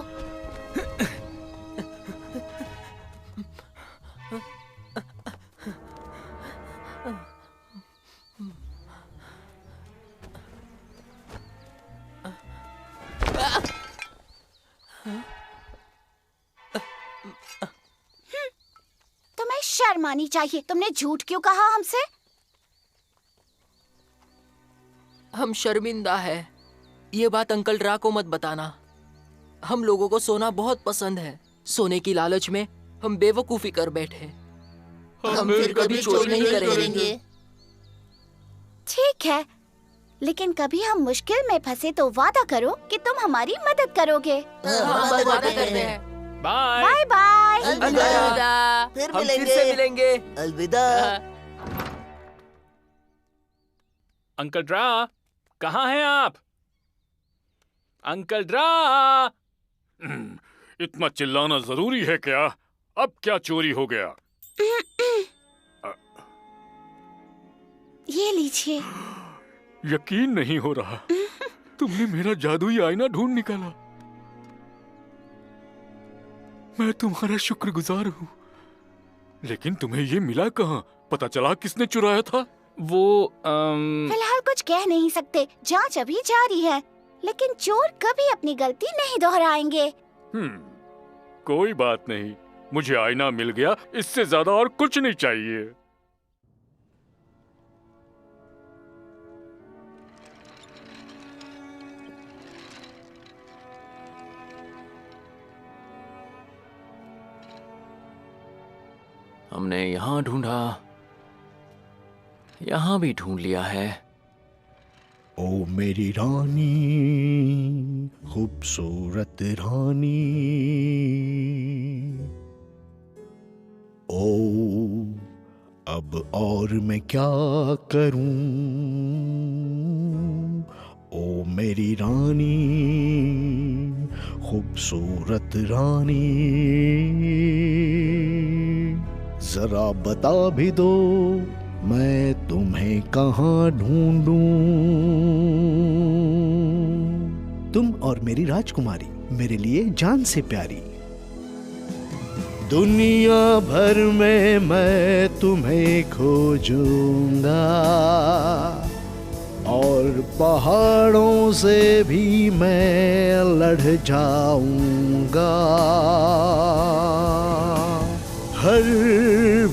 तुम्हें शर्म आनी चाहिए। तुमने झूठ क्यों कहा हमसे?
हम शर्मिंदा है। ये बात अंकल ड्रा को मत बताना। हम लोगों को सोना बहुत पसंद है। सोने की लालच में हम बेवकूफी कर बैठे। हम फिर कभी चोरी नहीं करेंगे।
ठीक है, लेकिन कभी हम मुश्किल में फंसे तो वादा करो कि तुम हमारी मदद करोगे।
हम वादा करते हैं।
Bye
bye bye.
अलविदा। फिर मिलेंगे। अलविदा।
अंकल ड्रा, कहाँ हैं आप? अंकल ड्रा!
इतना चिल्लाना जरूरी है क्या? अब क्या चोरी हो गया?
ये लीजिए।
यकीन नहीं हो रहा। तुमने मेरा जादुई आईना ढूंढ निकाला। मैं तुम्हारा शुक्रगुजार हूँ। लेकिन तुम्हें ये मिला कहाँ? पता चला किसने चुराया था?
वो
फिलहाल कुछ कह नहीं सकते। जांच अभी जारी है, लेकिन चोर कभी अपनी गलती नहीं दोहराएंगे।
कोई बात नहीं, मुझे आईना मिल गया। इससे ज्यादा और कुछ नहीं चाहिए।
हमने यहाँ ढूंढा, यहाँ भी ढूंढ लिया है।
ओ मेरी रानी, खूबसूरत रानी, ओ अब और मैं क्या करूं? ओ मेरी रानी, खूबसूरत रानी, जरा बता भी दो मैं तुम्हें कहाँ ढूंढूं? तुम और मेरी राजकुमारी मेरे लिए जान से प्यारी। दुनिया भर में मैं तुम्हें खोजूंगा और पहाड़ों से भी मैं लड़ जाऊंगा। हर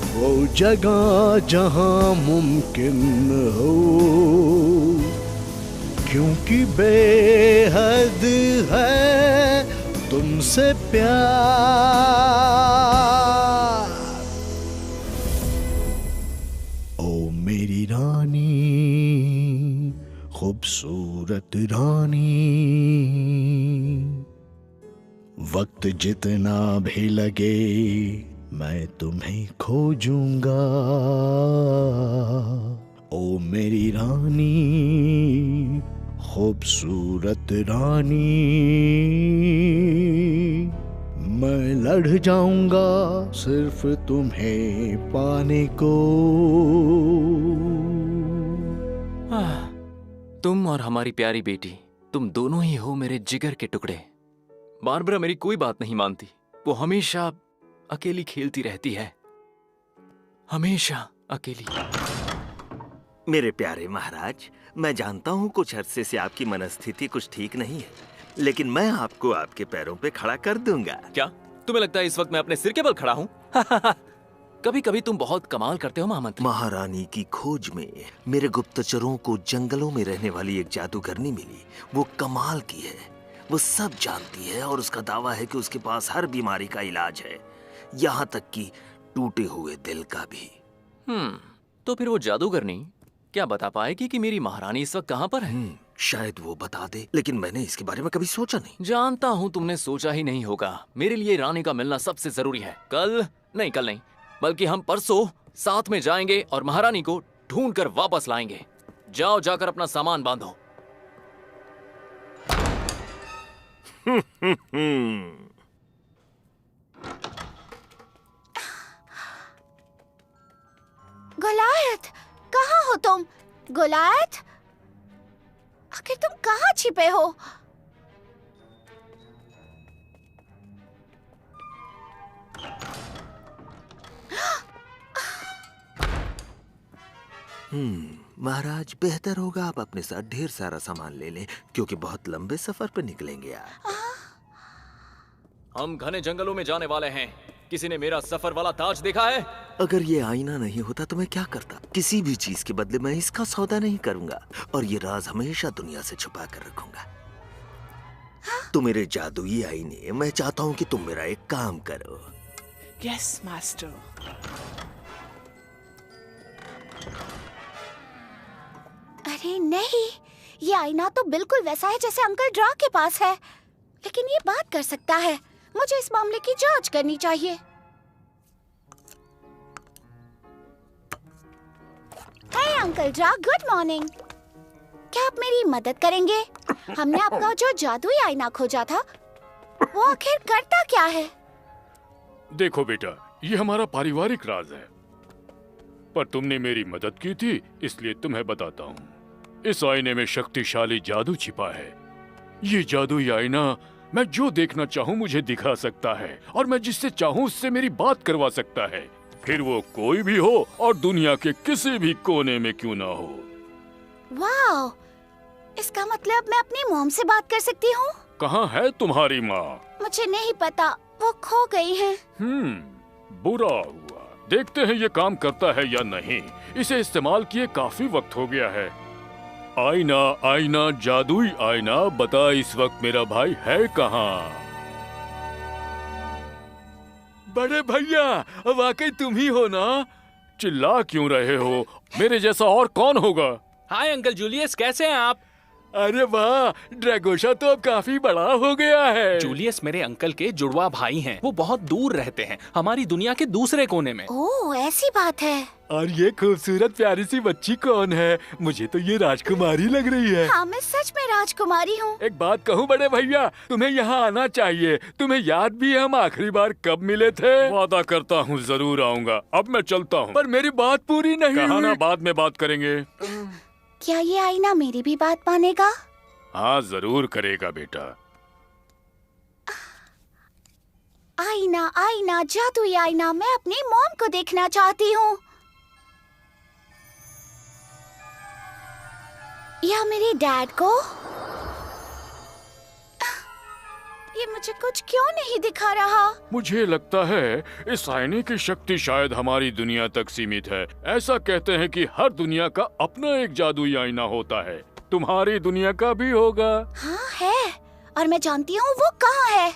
वो जगह जहां मुमकिन हो, क्योंकि बेहद है तुमसे प्यार। ओ मेरी रानी, खूबसूरत रानी, वक्त जितना भी लगे मैं तुम्हें खोजूंगा, ओ मेरी रानी, खूबसूरत रानी। मैं लड़ जाऊंगा सिर्फ तुम्हें पाने को।
तुम और हमारी प्यारी बेटी, तुम दोनों ही हो मेरे जिगर के टुकड़े। बारबरा मेरी कोई बात नहीं मानती। वो हमेशा अकेली खेलती रहती है, हमेशा अकेली।
मेरे प्यारे महाराज, मैं जानता हूँ कुछ अरसे से आपकी मनस्थिति कुछ ठीक नहीं है, लेकिन मैं आपको आपके पैरों पे खड़ा कर दूंगा।
क्या तुम्हें लगता है इस वक्त मैं अपने सिर के बल खड़ा हूँ? कभी कभी तुम बहुत कमाल करते हो महामंत्री।
महारानी की खोज में मेरे गुप्तचरों को जंगलों में रहने वाली एक जादूगरनी मिली। वो कमाल की है, वो सब जानती है और उसका दावा है कि उसके पास हर बीमारी का इलाज है, यहाँ तक कि टूटे हुए दिल का भी।
तो फिर वो जादूगरनी क्या बता पाएगी कि मेरी महारानी इस वक्त कहाँ पर है?
शायद वो बता दे, लेकिन मैंने इसके बारे में कभी सोचा नहीं।
जानता हूँ तुमने सोचा ही नहीं होगा। मेरे लिए रानी का मिलना सबसे जरूरी है। कल नहीं, बल्कि हम परसों साथ में जाएंगे और महारानी को ढूंढ कर वापस लाएंगे। जाओ, जाकर अपना सामान बांधो।
गोलायत, कहाँ हो तुम? गोलायत, आखिर तुम कहाँ छिपे हो?
महाराज, बेहतर होगा आप अपने साथ ढेर सारा सामान ले लें, क्योंकि बहुत लंबे सफर पर निकलेंगे आप।
हम घने जंगलों में जाने वाले हैं। किसी ने मेरा सफर वाला ताज देखा है?
अगर ये आईना नहीं होता तो मैं क्या करता? किसी भी चीज के बदले मैं इसका सौदा नहीं करूंगा, और ये राज हमेशा दुनिया से छुपा कर रखूंगा। तो मेरे जादुई आईने, मैं चाहता हूँ कि तुम मेरा एक काम करो।
Yes master.
अरे नहीं, ये आईना तो बिल्कुल वैसा है जैसे अंकल ड्रा के पास है, लेकिन ये बात कर सकता है। मुझे इस मामले की जांच करनी चाहिए। हे अंकल ड्रा, गुड मॉर्निंग। क्या आप मेरी मदद करेंगे? हमने आपका जो जादुई आईना खोजा था, वो आखिर करता क्या है?
देखो बेटा, ये हमारा पारिवारिक राज है, पर तुमने मेरी मदद की थी, इसलिए तुम्हें बताता हूँ। इस आईने में शक्तिशाली जादू छिपा है। ये जादुई आईना मैं जो देखना चाहूँ मुझे दिखा सकता है, और मैं जिससे चाहूँ उससे मेरी बात करवा सकता है, फिर वो कोई भी हो और दुनिया के किसी भी कोने में क्यों ना हो।
वाह, इसका मतलब मैं अपनी मॉम से बात कर सकती हूँ?
कहाँ है तुम्हारी माँ?
मुझे नहीं पता, वो खो गई है।
बुरा हुआ। देखते हैं ये काम करता है या नहीं। इसे इस्तेमाल किए काफी वक्त हो गया है। आईना, आईना, जादुई आईना, बता इस वक्त मेरा भाई है कहाँ? बड़े भैया, वाकई तुम ही हो ना? चिल्ला क्यों रहे हो? मेरे जैसा और कौन होगा?
हाय अंकल जूलियस, कैसे हैं आप?
अरे वाह, ड्रैगोशा तो अब काफी बड़ा हो गया है।
जूलियस मेरे अंकल के जुड़वा भाई हैं। वो बहुत दूर रहते हैं, हमारी दुनिया के दूसरे कोने में।
ओह, ऐसी बात है।
और ये खूबसूरत प्यारी सी बच्ची कौन है? मुझे तो ये राजकुमारी लग रही है।
हाँ, मैं सच में राजकुमारी हूँ।
एक बात कहूँ बड़े भैया, तुम्हें यहाँ आना चाहिए। तुम्हें याद भी है हम आखिरी बार कब मिले थे? वादा करता हूँ जरूर आऊँगा। अब मैं चलता हूँ। पर मेरी बात पूरी नहीं हुई। ना, बाद में बात करेंगे।
क्या ये आईना मेरी भी बात मानेगा?
हाँ, जरूर करेगा बेटा।
आईना, आईना, जादुई आईना, मैं अपनी मॉम को देखना चाहती हूँ। या मेरे डैड को? ये मुझे कुछ क्यों नहीं दिखा रहा?
मुझे लगता है इस आईने की शक्ति शायद हमारी दुनिया तक सीमित है। ऐसा कहते हैं कि हर दुनिया का अपना एक जादुई आईना होता है। तुम्हारी दुनिया का भी होगा।
हाँ है, और मैं जानती हूँ वो कहाँ है।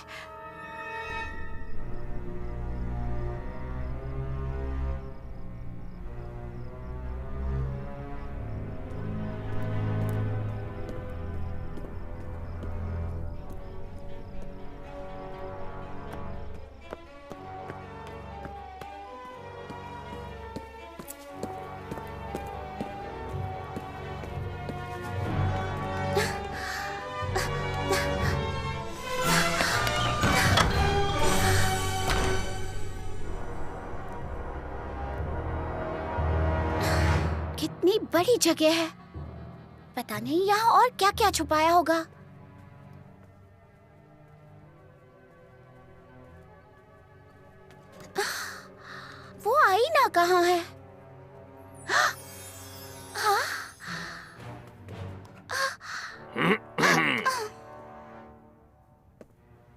कितनी बड़ी जगह है। पता नहीं यहाँ और क्या क्या छुपाया होगा। वो आईना कहाँ है?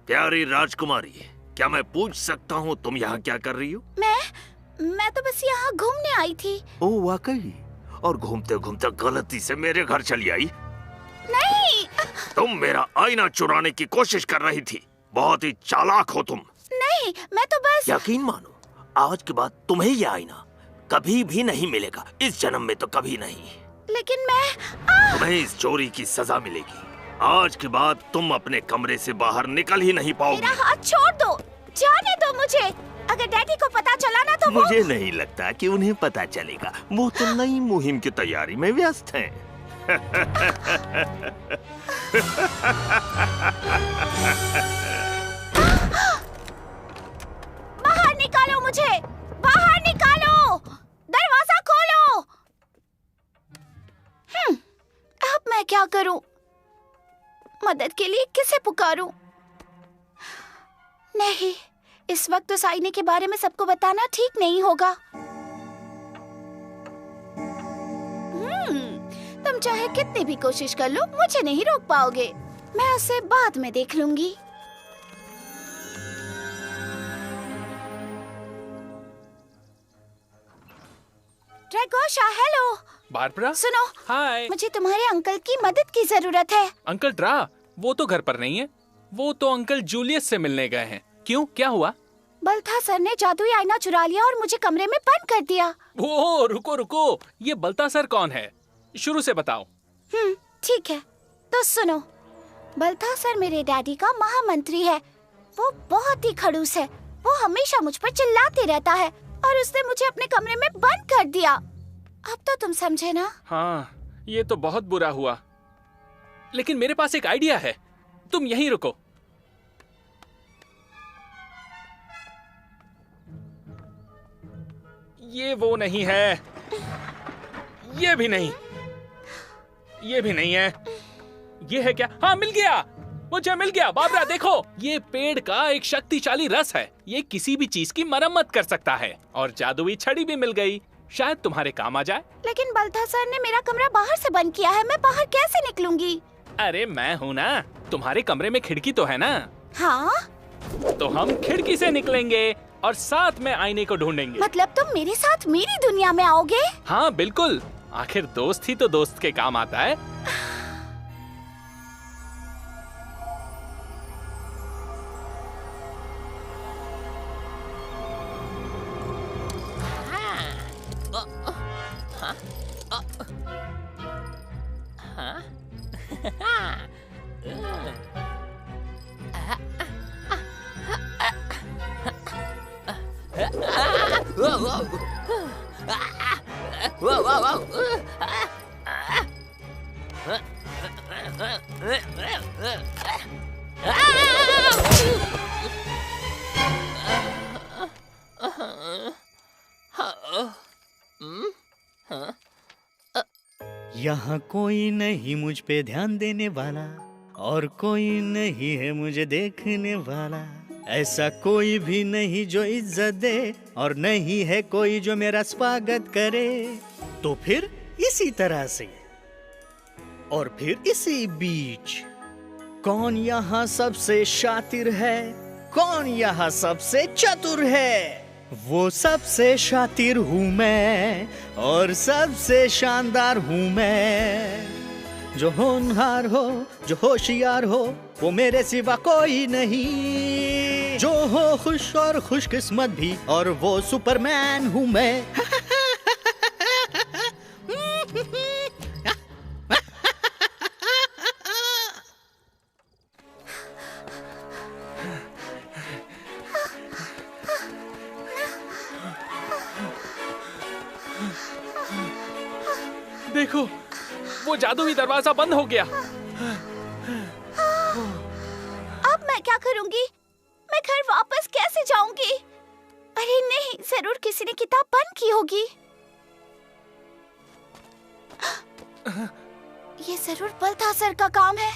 प्यारी राजकुमारी, क्या मैं पूछ सकता हूँ तुम यहाँ क्या कर रही हो?
मैं तो बस यहाँ घूमने आई थी।
ओह वाकई? और घूमते घूमते गलती से मेरे घर चली आई?
नहीं।
तुम मेरा आईना चुराने की कोशिश कर रही थी। बहुत ही चालाक हो तुम।
नहीं, मैं तो बस।
यकीन मानो, आज के बाद तुम्हें यह आईना कभी भी नहीं मिलेगा। इस जन्म में तो कभी नहीं।
लेकिन मैं
तुम्हें इस चोरी की सजा मिलेगी। आज के बाद तुम अपने कमरे से बाहर निकल ही नहीं पाओगी।
मेरा हाथ छोड़ दो, जाने दो मुझे। अगर डैडी को पता चला ना तो
मुझे नहीं लगता कि उन्हें पता चलेगा। वो तो नई मुहिम की तैयारी में व्यस्त हैं।
बाहर निकालो मुझे, बाहर निकालो, दरवाजा खोलो। अब मैं क्या करूं? मदद के लिए किसे पुकारूं? नहीं, इस वक्त उस आईने के बारे में सबको बताना ठीक नहीं होगा। तुम चाहे कितनी भी कोशिश कर लो, मुझे नहीं रोक पाओगे। मैं उसे बाद में देख लूंगी। ड्रैगोशा, हेलो।
बारबरा,
सुनो।
हाय।
मुझे तुम्हारे अंकल की मदद की जरूरत है।
Uncle draw? वो तो घर पर नहीं है। वो तो अंकल जूलियस से मिलने गए हैं। क्यों, क्या हुआ?
बल्थासर ने जादुई आईना चुरा लिया और मुझे कमरे में बंद कर दिया।
ओह, रुको रुको, ये बल्थासर कौन है? शुरू से बताओ।
ठीक है, तो सुनो। बल्थासर मेरे डैडी का महामंत्री है। वो बहुत ही खड़ूस है। वो हमेशा मुझ पर चिल्लाते रहता है और उसने मुझे अपने कमरे में बंद कर दिया। अब तो तुम समझे ना?
हाँ, ये तो बहुत बुरा हुआ। लेकिन मेरे पास एक आइडिया है। तुम यहीं रुको। ये वो नहीं है, ये भी नहीं, ये भी नहीं है। ये है क्या? हाँ, मिल गया, मुझे मिल गया। बाबरा देखो, ये पेड़ का एक शक्तिशाली रस है। ये किसी भी चीज की मरम्मत कर सकता है। और जादुई छड़ी भी मिल गई, शायद तुम्हारे काम आ जाए।
लेकिन बल्थासर ने मेरा कमरा बाहर से बंद किया है। मैं बाहर कैसे निकलूंगी?
अरे मैं हूँ ना, तुम्हारे कमरे में खिड़की तो है ना?
हाँ,
तो हम खिड़की से निकलेंगे और साथ में आईने को ढूंढेंगे।
मतलब तुम मेरे साथ मेरी दुनिया में आओगे?
हाँ बिल्कुल, आखिर दोस्त ही तो दोस्त के काम आता है।
यहाँ कोई नहीं मुझ पे ध्यान देने वाला, और कोई नहीं है मुझे देखने वाला। ऐसा कोई भी नहीं जो इज्जत दे, और नहीं है कोई जो मेरा स्वागत करे। तो फिर इसी तरह से, और फिर इसी बीच, कौन यहाँ सबसे शातिर है, कौन यहाँ सबसे चतुर है? वो सबसे शातिर हूँ मैं, और सबसे शानदार हूँ मैं। जो होनहार हो, जो होशियार हो, वो मेरे सिवा कोई नहीं। जो हो खुश और खुशकिस्मत भी, और वो सुपरमैन हूँ मैं।
देखो, वो जादुई दरवाजा बंद हो गया।
अब मैं क्या करूंगी? मैं घर वापस कैसे जाऊंगी? अरे नहीं, जरूर किसी ने किताब बंद की होगी।
ये जरूर बलथासर का काम है।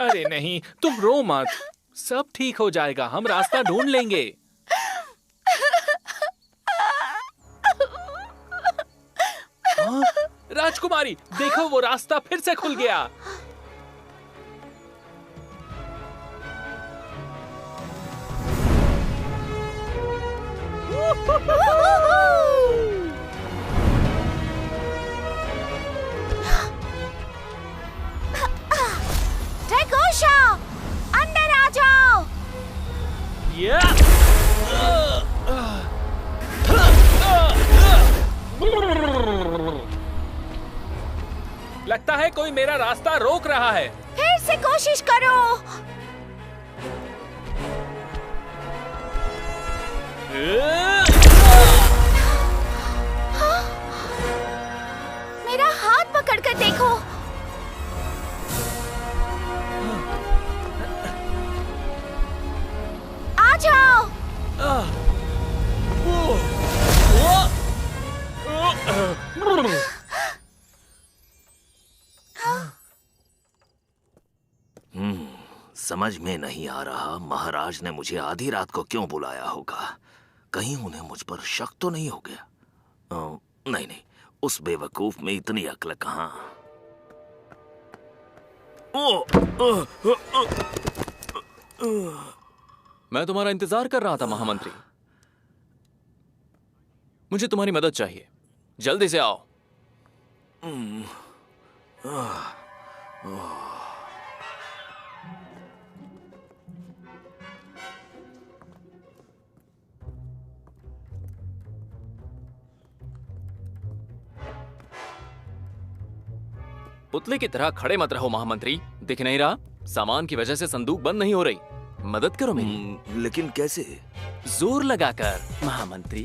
अरे नहीं, तुम रो मत, सब ठीक हो जाएगा, हम रास्ता ढूंढ लेंगे। हाँ? राजकुमारी, देखो वो रास्ता फिर से खुल गया।
ड्रैगोशा, अंदर आ जाओ।
लगता है कोई मेरा रास्ता रोक रहा है।
फिर से कोशिश करो। मेरा हाथ पकड़कर देखो। आ जाओ।
समझ में नहीं आ रहा महाराज ने मुझे आधी रात को क्यों बुलाया होगा। कहीं उन्हें मुझ पर शक तो नहीं हो गया? नहीं नहीं, उस बेवकूफ में इतनी अक्ल कहां।
मैं तुम्हारा इंतजार कर रहा था महामंत्री। मुझे तुम्हारी मदद चाहिए, जल्दी से आओ। पुतले की तरह खड़े मत रहो महामंत्री, दिख नहीं रहा? सामान की वजह से संदूक बंद नहीं हो रही। मदद करो मेरी।
लेकिन कैसे?
जोर लगाकर महामंत्री।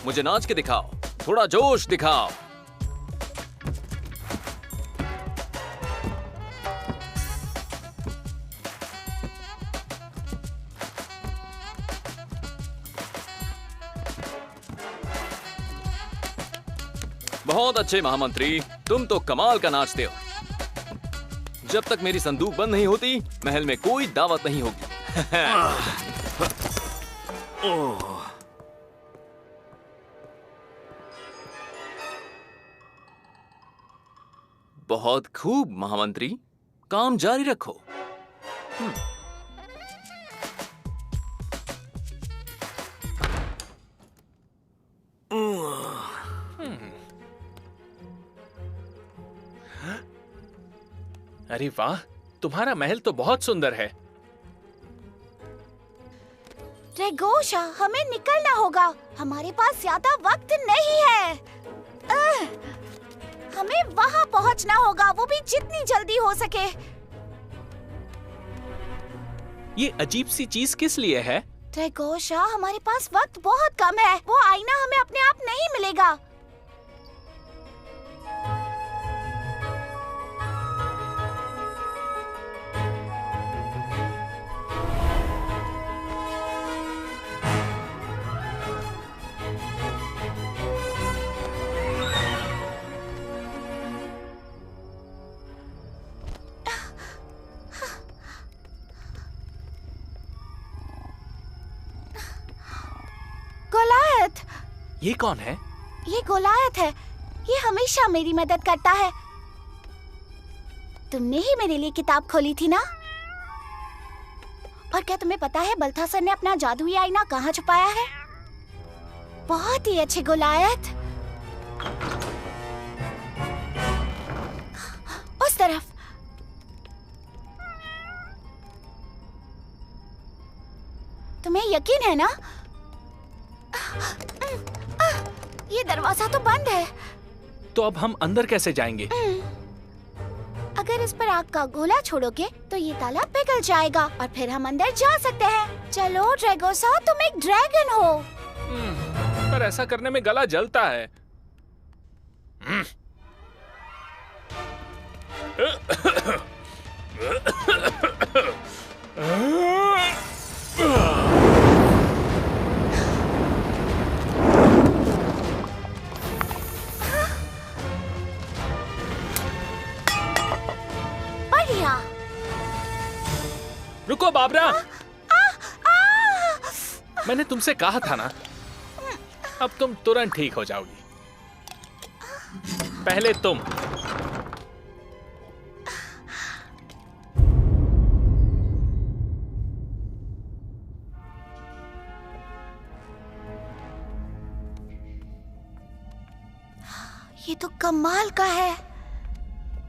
मुझे नाच के दिखाओ, थोड़ा जोश दिखाओ। बहुत अच्छे महामंत्री, तुम तो कमाल का नाचते हो। जब तक मेरी संदूक बंद नहीं होती, महल में कोई दावत नहीं होगी। बहुत खूब महामंत्री, काम जारी रखो।
अरे वाह, तुम्हारा महल तो बहुत सुंदर है।
ड्रैगोशा, हमें निकलना होगा, हमारे पास ज्यादा वक्त नहीं है। हमें वहां पहुंचना होगा, वो भी जितनी जल्दी हो सके।
ये अजीब सी चीज किस लिए है?
ड्रैगोशा, हमारे पास वक्त बहुत कम है, वो आईना हमें अपने आप नहीं मिलेगा। गोलायत!
ये कौन है?
ये गोलायत है, ये हमेशा मेरी मदद करता है। तुमने ही मेरे लिए किताब खोली थी ना? और क्या तुम्हें पता है बलथासर ने अपना जादुई आईना कहाँ छुपाया है? बहुत ही अच्छे गोलायत। उस तरफ। तुम्हें यकीन है ना? ये दरवाजा तो बंद है।
तो अब हम अंदर कैसे जाएंगे?
अगर इस पर आग का गोला छोड़ोगे तो ये ताला पिघल जाएगा और फिर हम अंदर जा सकते हैं। चलो ड्रैगोसा, तुम एक ड्रैगन हो।
पर ऐसा करने में गला जलता है।
बढ़िया।
रुको बाबरा, मैंने तुमसे कहा था ना, अब तुम तुरंत ठीक हो जाओगी। पहले तुम।
ये तो कमाल का है।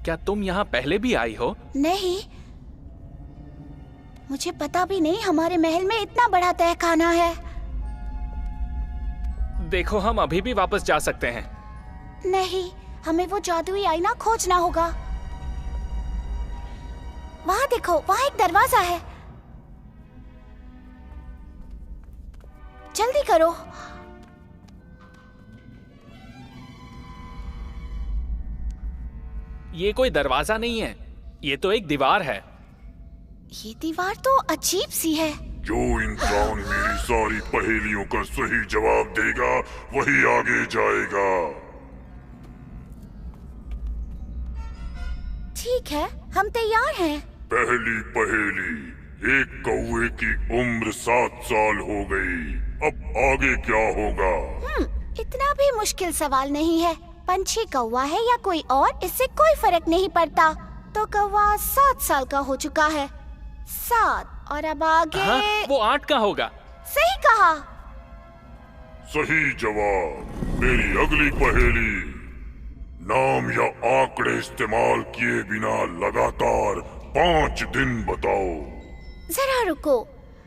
क्या तुम यहाँ पहले भी आई हो?
नहीं, मुझे पता भी नहीं हमारे महल में इतना बड़ा तहखाना है।
देखो, हम अभी भी वापस जा सकते हैं।
नहीं, हमें वो जादुई आईना खोजना होगा। वहाँ देखो, वहाँ एक दरवाजा है। जल्दी करो।
ये कोई दरवाजा नहीं है, ये तो एक दीवार है।
ये दीवार तो अजीब सी है।
जो इंसान मेरी सारी पहेलियों का सही जवाब देगा वही आगे जाएगा।
ठीक है, हम तैयार हैं।
पहली पहेली, एक कौवे की उम्र 7 साल हो गई, अब आगे क्या होगा?
इतना भी मुश्किल सवाल नहीं है। पंछी कौवा है या कोई और, इससे कोई फर्क नहीं पड़ता। तो कौवा 7 साल का हो चुका है। 7 और अब आगे।
हाँ, वो 8 का होगा।
सही कहा।
सही जवाब। मेरी अगली पहेली, नाम या आंकड़े इस्तेमाल किए बिना लगातार 5 दिन बताओ।
जरा रुको,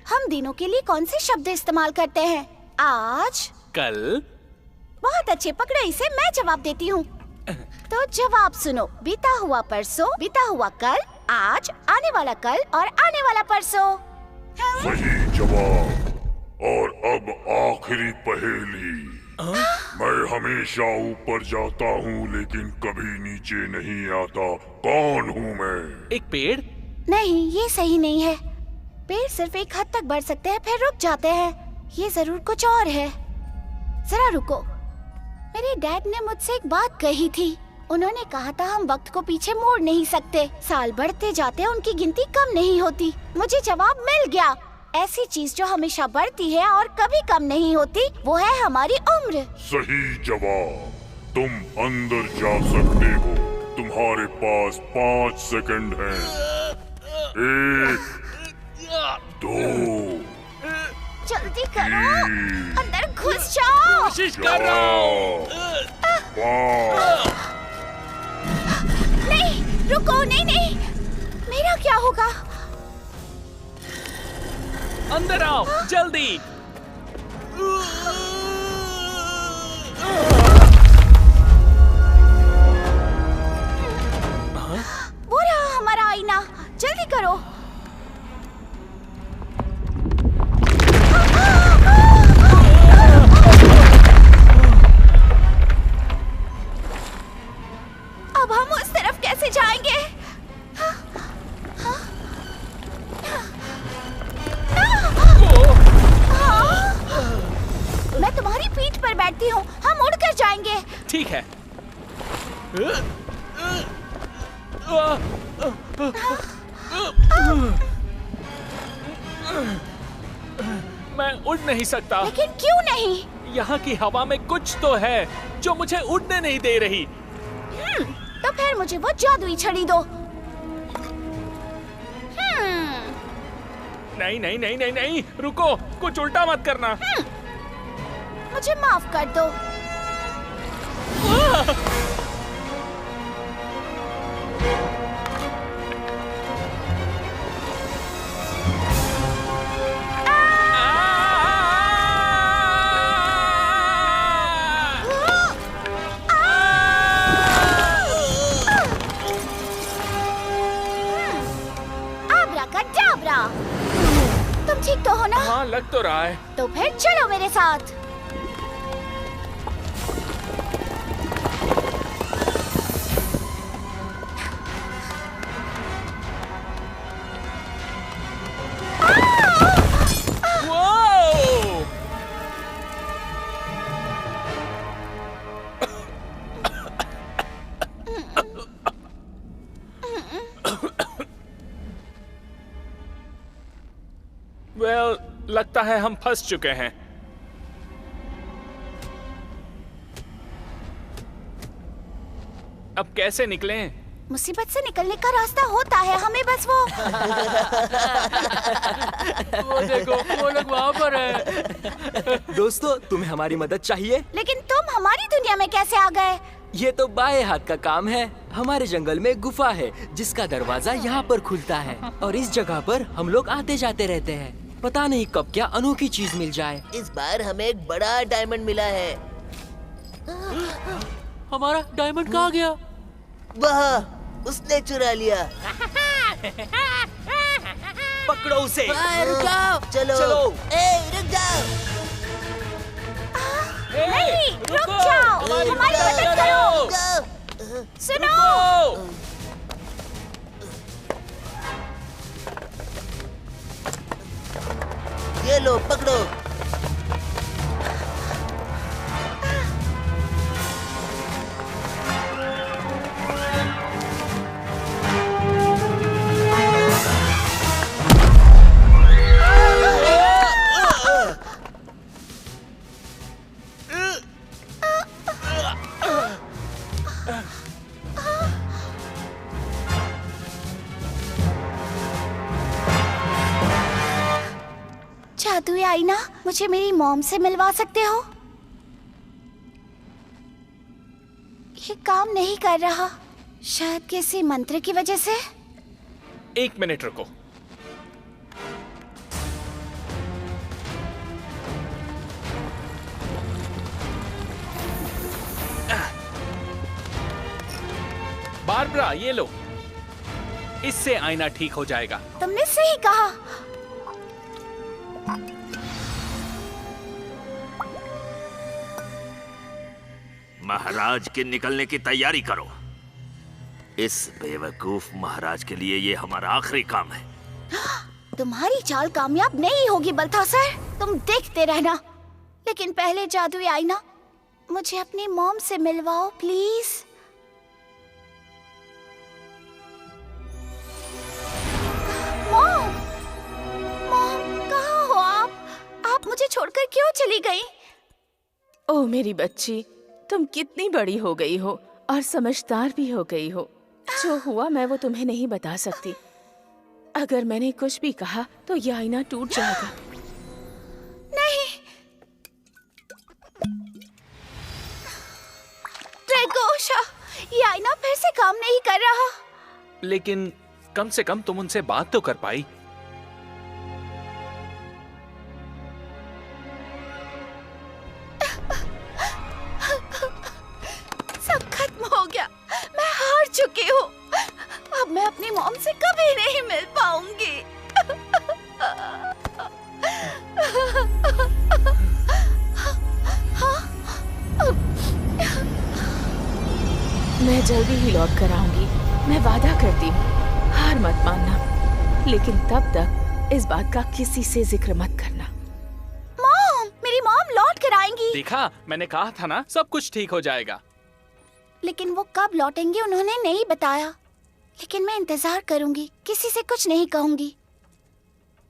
हम दिनों के लिए कौन से शब्द इस्तेमाल करते हैं? आज,
कल।
बहुत अच्छे, पकड़ो इसे, मैं जवाब देती हूँ। तो जवाब सुनो। बीता हुआ परसों, बीता हुआ कल, आज, आने वाला कल और आने वाला परसों।
सही जवाब। और अब आखिरी पहेली। मैं हमेशा ऊपर जाता हूँ लेकिन कभी नीचे नहीं आता, कौन हूँ मैं?
एक पेड़?
नहीं, ये सही नहीं है। पेड़ सिर्फ एक हद तक बढ़ सकते हैं फिर रुक जाते हैं। ये जरूर कुछ और है। जरा रुको, मेरे डैड ने मुझसे एक बात कही थी। उन्होंने कहा था हम वक्त को पीछे मोड़ नहीं सकते, साल बढ़ते जाते उनकी गिनती कम नहीं होती। मुझे जवाब मिल गया। ऐसी चीज जो हमेशा बढ़ती है और कभी कम नहीं होती, वो है हमारी उम्र।
सही जवाब। तुम अंदर जा सकते हो, तुम्हारे पास 5 सेकंड हैं। 1, 2,
जल्दी करो, अंदर घुस जाओ।
कोशिश कर रहा हूँ।
नहीं, रुको, नहीं नहीं, मेरा क्या होगा?
अंदर आओ, जल्दी।
वो रहा हमारा आईना, जल्दी करो। अब हम उस तरफ कैसे जाएंगे? मैं तुम्हारी पीठ पर बैठती हूँ, हम उड़कर जाएंगे।
ठीक है। मैं उड़ नहीं सकता।
लेकिन क्यों नहीं?
यहाँ की हवा में कुछ तो है जो मुझे उड़ने नहीं दे रही।
तो फिर मुझे वो जादुई छड़ी दो।
नहीं नहीं नहीं नहीं नहीं, रुको, कुछ उल्टा मत करना।
मुझे माफ कर दो।
लग तो रहा है।
तो फिर चलो मेरे साथ।
लगता है हम फंस चुके हैं। अब कैसे निकलें?
मुसीबत से निकलने का रास्ता होता है, हमें बस वो
देखो, वो लोग वहाँ पर है।
दोस्तों, तुम्हें हमारी मदद चाहिए?
लेकिन तुम हमारी दुनिया में कैसे आ गए?
ये तो बाएं हाथ का काम है। हमारे जंगल में गुफा है जिसका दरवाजा यहाँ पर खुलता है और इस जगह पर हम लोग आते जाते रहते हैं। पता नहीं कब क्या अनोखी चीज मिल जाए।
इस बार हमें एक बड़ा डायमंड मिला है।
हमारा डायमंड कहाँ गया?
वहाँ, उसने चुरा लिया।
पकड़ो उसे।
रुक जाओ। चलो। रुक जाओ।
नहीं, रुक जाओ। हमारी मदद करो। सुनो।
ये लो, पकड़ो।
जादुई आईना, मुझे मेरी मॉम से मिलवा सकते हो? ये काम नहीं कर रहा, शायद किसी मंत्र की वजह से।
1 मिनट रुको। बारबरा, ये लो, इससे आईना ठीक हो जाएगा।
तुमने सही कहा।
महाराज के निकलने की तैयारी करो। इस बेवकूफ महाराज के लिए ये हमारा आखिरी काम है।
तुम्हारी चाल कामयाब नहीं होगी बल्थासर, तुम देखते रहना। लेकिन पहले जादुई आईना, मुझे अपनी मॉम से मिलवाओ प्लीज। मॉम, मॉम कहाँ हो आप मुझे छोड़कर क्यों चली गई?
ओह मेरी बच्ची, तुम कितनी बड़ी हो गई हो और समझदार भी हो गई हो। जो हुआ मैं वो तुम्हें नहीं बता सकती। अगर मैंने कुछ भी कहा तो ये आईना टूट जाएगा।
नहीं, ड्रैगोशा, ये आईना फिर से काम नहीं कर रहा।
लेकिन कम से कम तुम उनसे बात तो कर पाई।
सब खत्म हो गया, मैं हार चुकी हूँ। अब मैं अपनी मॉम से कभी नहीं मिल पाऊंगी।
मैं जल्दी ही लौट कर आऊंगी, मैं वादा करती हूँ। हार मत मानना, लेकिन तब तक इस बात का किसी से जिक्र मत करना।
मॉम, मेरी मॉम लौट कर आएंगी।
देखा, मैंने कहा था ना, सब कुछ ठीक हो जाएगा।
लेकिन वो कब लौटेंगे उन्होंने नहीं बताया। लेकिन मैं इंतजार करूंगी, किसी से कुछ नहीं कहूंगी।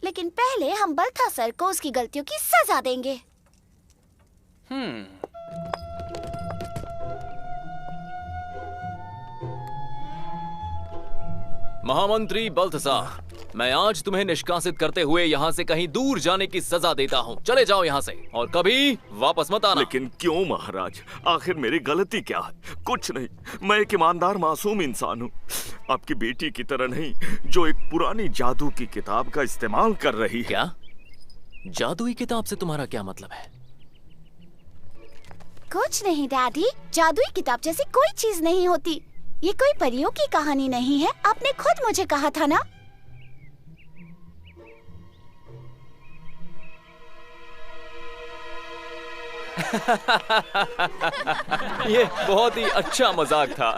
लेकिन पहले हम बल्थासर को उसकी गलतियों की सजा देंगे।
महामंत्री बल्थसार, मैं आज तुम्हें निष्कासित करते हुए यहाँ से कहीं दूर जाने की सजा देता हूँ। चले जाओ यहाँ से और कभी वापस मत आना।
लेकिन क्यों महाराज? आखिर मेरी गलती क्या है? कुछ नहीं, मैं एक ईमानदार मासूम इंसान हूँ, आपकी बेटी की तरह नहीं, जो एक पुरानी जादू की किताब का इस्तेमाल कर रही है।
क्या? जादुई किताब से तुम्हारा क्या मतलब है?
कुछ नहीं डैडी, जादुई किताब जैसी कोई चीज नहीं होती। ये कोई परियों की कहानी नहीं है, आपने खुद मुझे कहा था ना।
ये बहुत ही अच्छा मजाक था।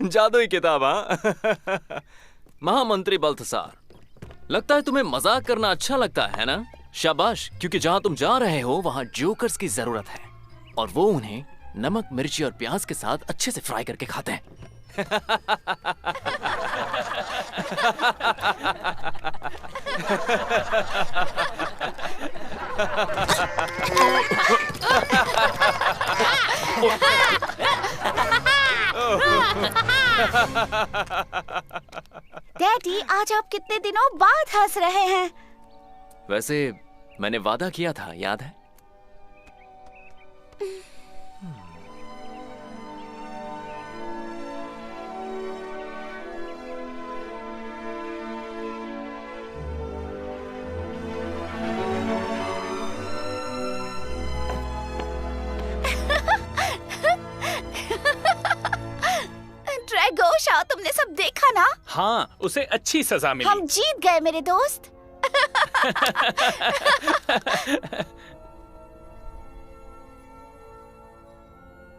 जादुई किताब, हाँ। महामंत्री बल्थसार, लगता है तुम्हें मजाक करना अच्छा लगता है ना? शाबाश, क्योंकि जहां तुम जा रहे हो वहां जोकर्स की जरूरत है और वो उन्हें नमक, मिर्ची और प्याज के साथ अच्छे से फ्राई करके खाते हैं।
डैडी, आज आप कितने दिनों बाद हंस रहे हैं?
वैसे मैंने वादा किया था, याद है?
ड्रैगोशा, तुमने सब देखा ना?
हाँ, उसे अच्छी सजा मिली।
हम जीत गए मेरे दोस्त।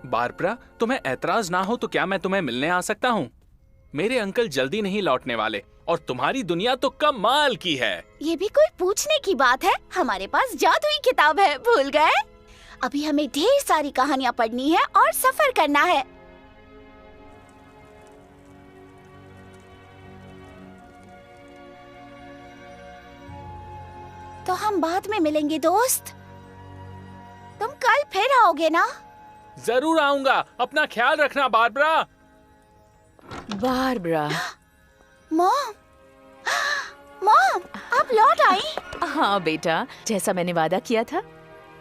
बारबरा, तुम्हें ऐतराज ना हो तो क्या मैं तुम्हें मिलने आ सकता हूँ? मेरे अंकल जल्दी नहीं लौटने वाले और तुम्हारी दुनिया तो कमाल की है।
ये भी कोई पूछने की बात है? हमारे पास जादुई किताब है, भूल गए? अभी हमें ढेर सारी कहानियाँ पढ़नी है और सफर करना है। तो हम बाद में मिलेंगे दोस्त। तुम कल फिर आओगे ना?
जरूर आऊंगा, अपना ख्याल रखना बारबरा।
बारबरा।
मॉम, मॉम, आप लौट आई?
हाँ बेटा, जैसा मैंने वादा किया था,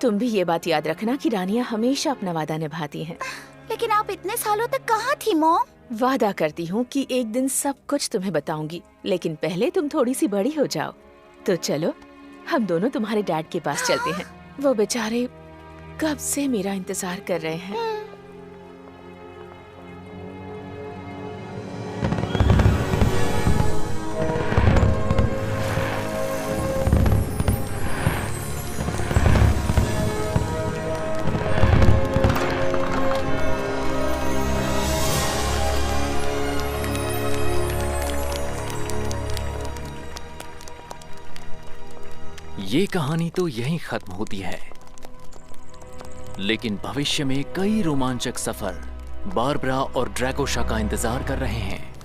तुम भी ये बात याद रखना कि रानियां हमेशा अपना वादा निभाती हैं।
लेकिन आप इतने सालों तक कहाँ थी मॉम?
वादा करती हूँ कि एक दिन सब कुछ तुम्हें बताऊंगी, लेकिन पहले तुम थोड़ी सी बड़ी हो जाओ। तो चलो, हम दोनों तुम्हारे डैड के पास चलते हैं। वो बेचारे कब से मेरा इंतजार कर रहे हैं।
ये कहानी तो यहीं खत्म होती है, लेकिन भविष्य में कई रोमांचक सफर बारबरा और ड्रैगोशा का इंतजार कर रहे हैं।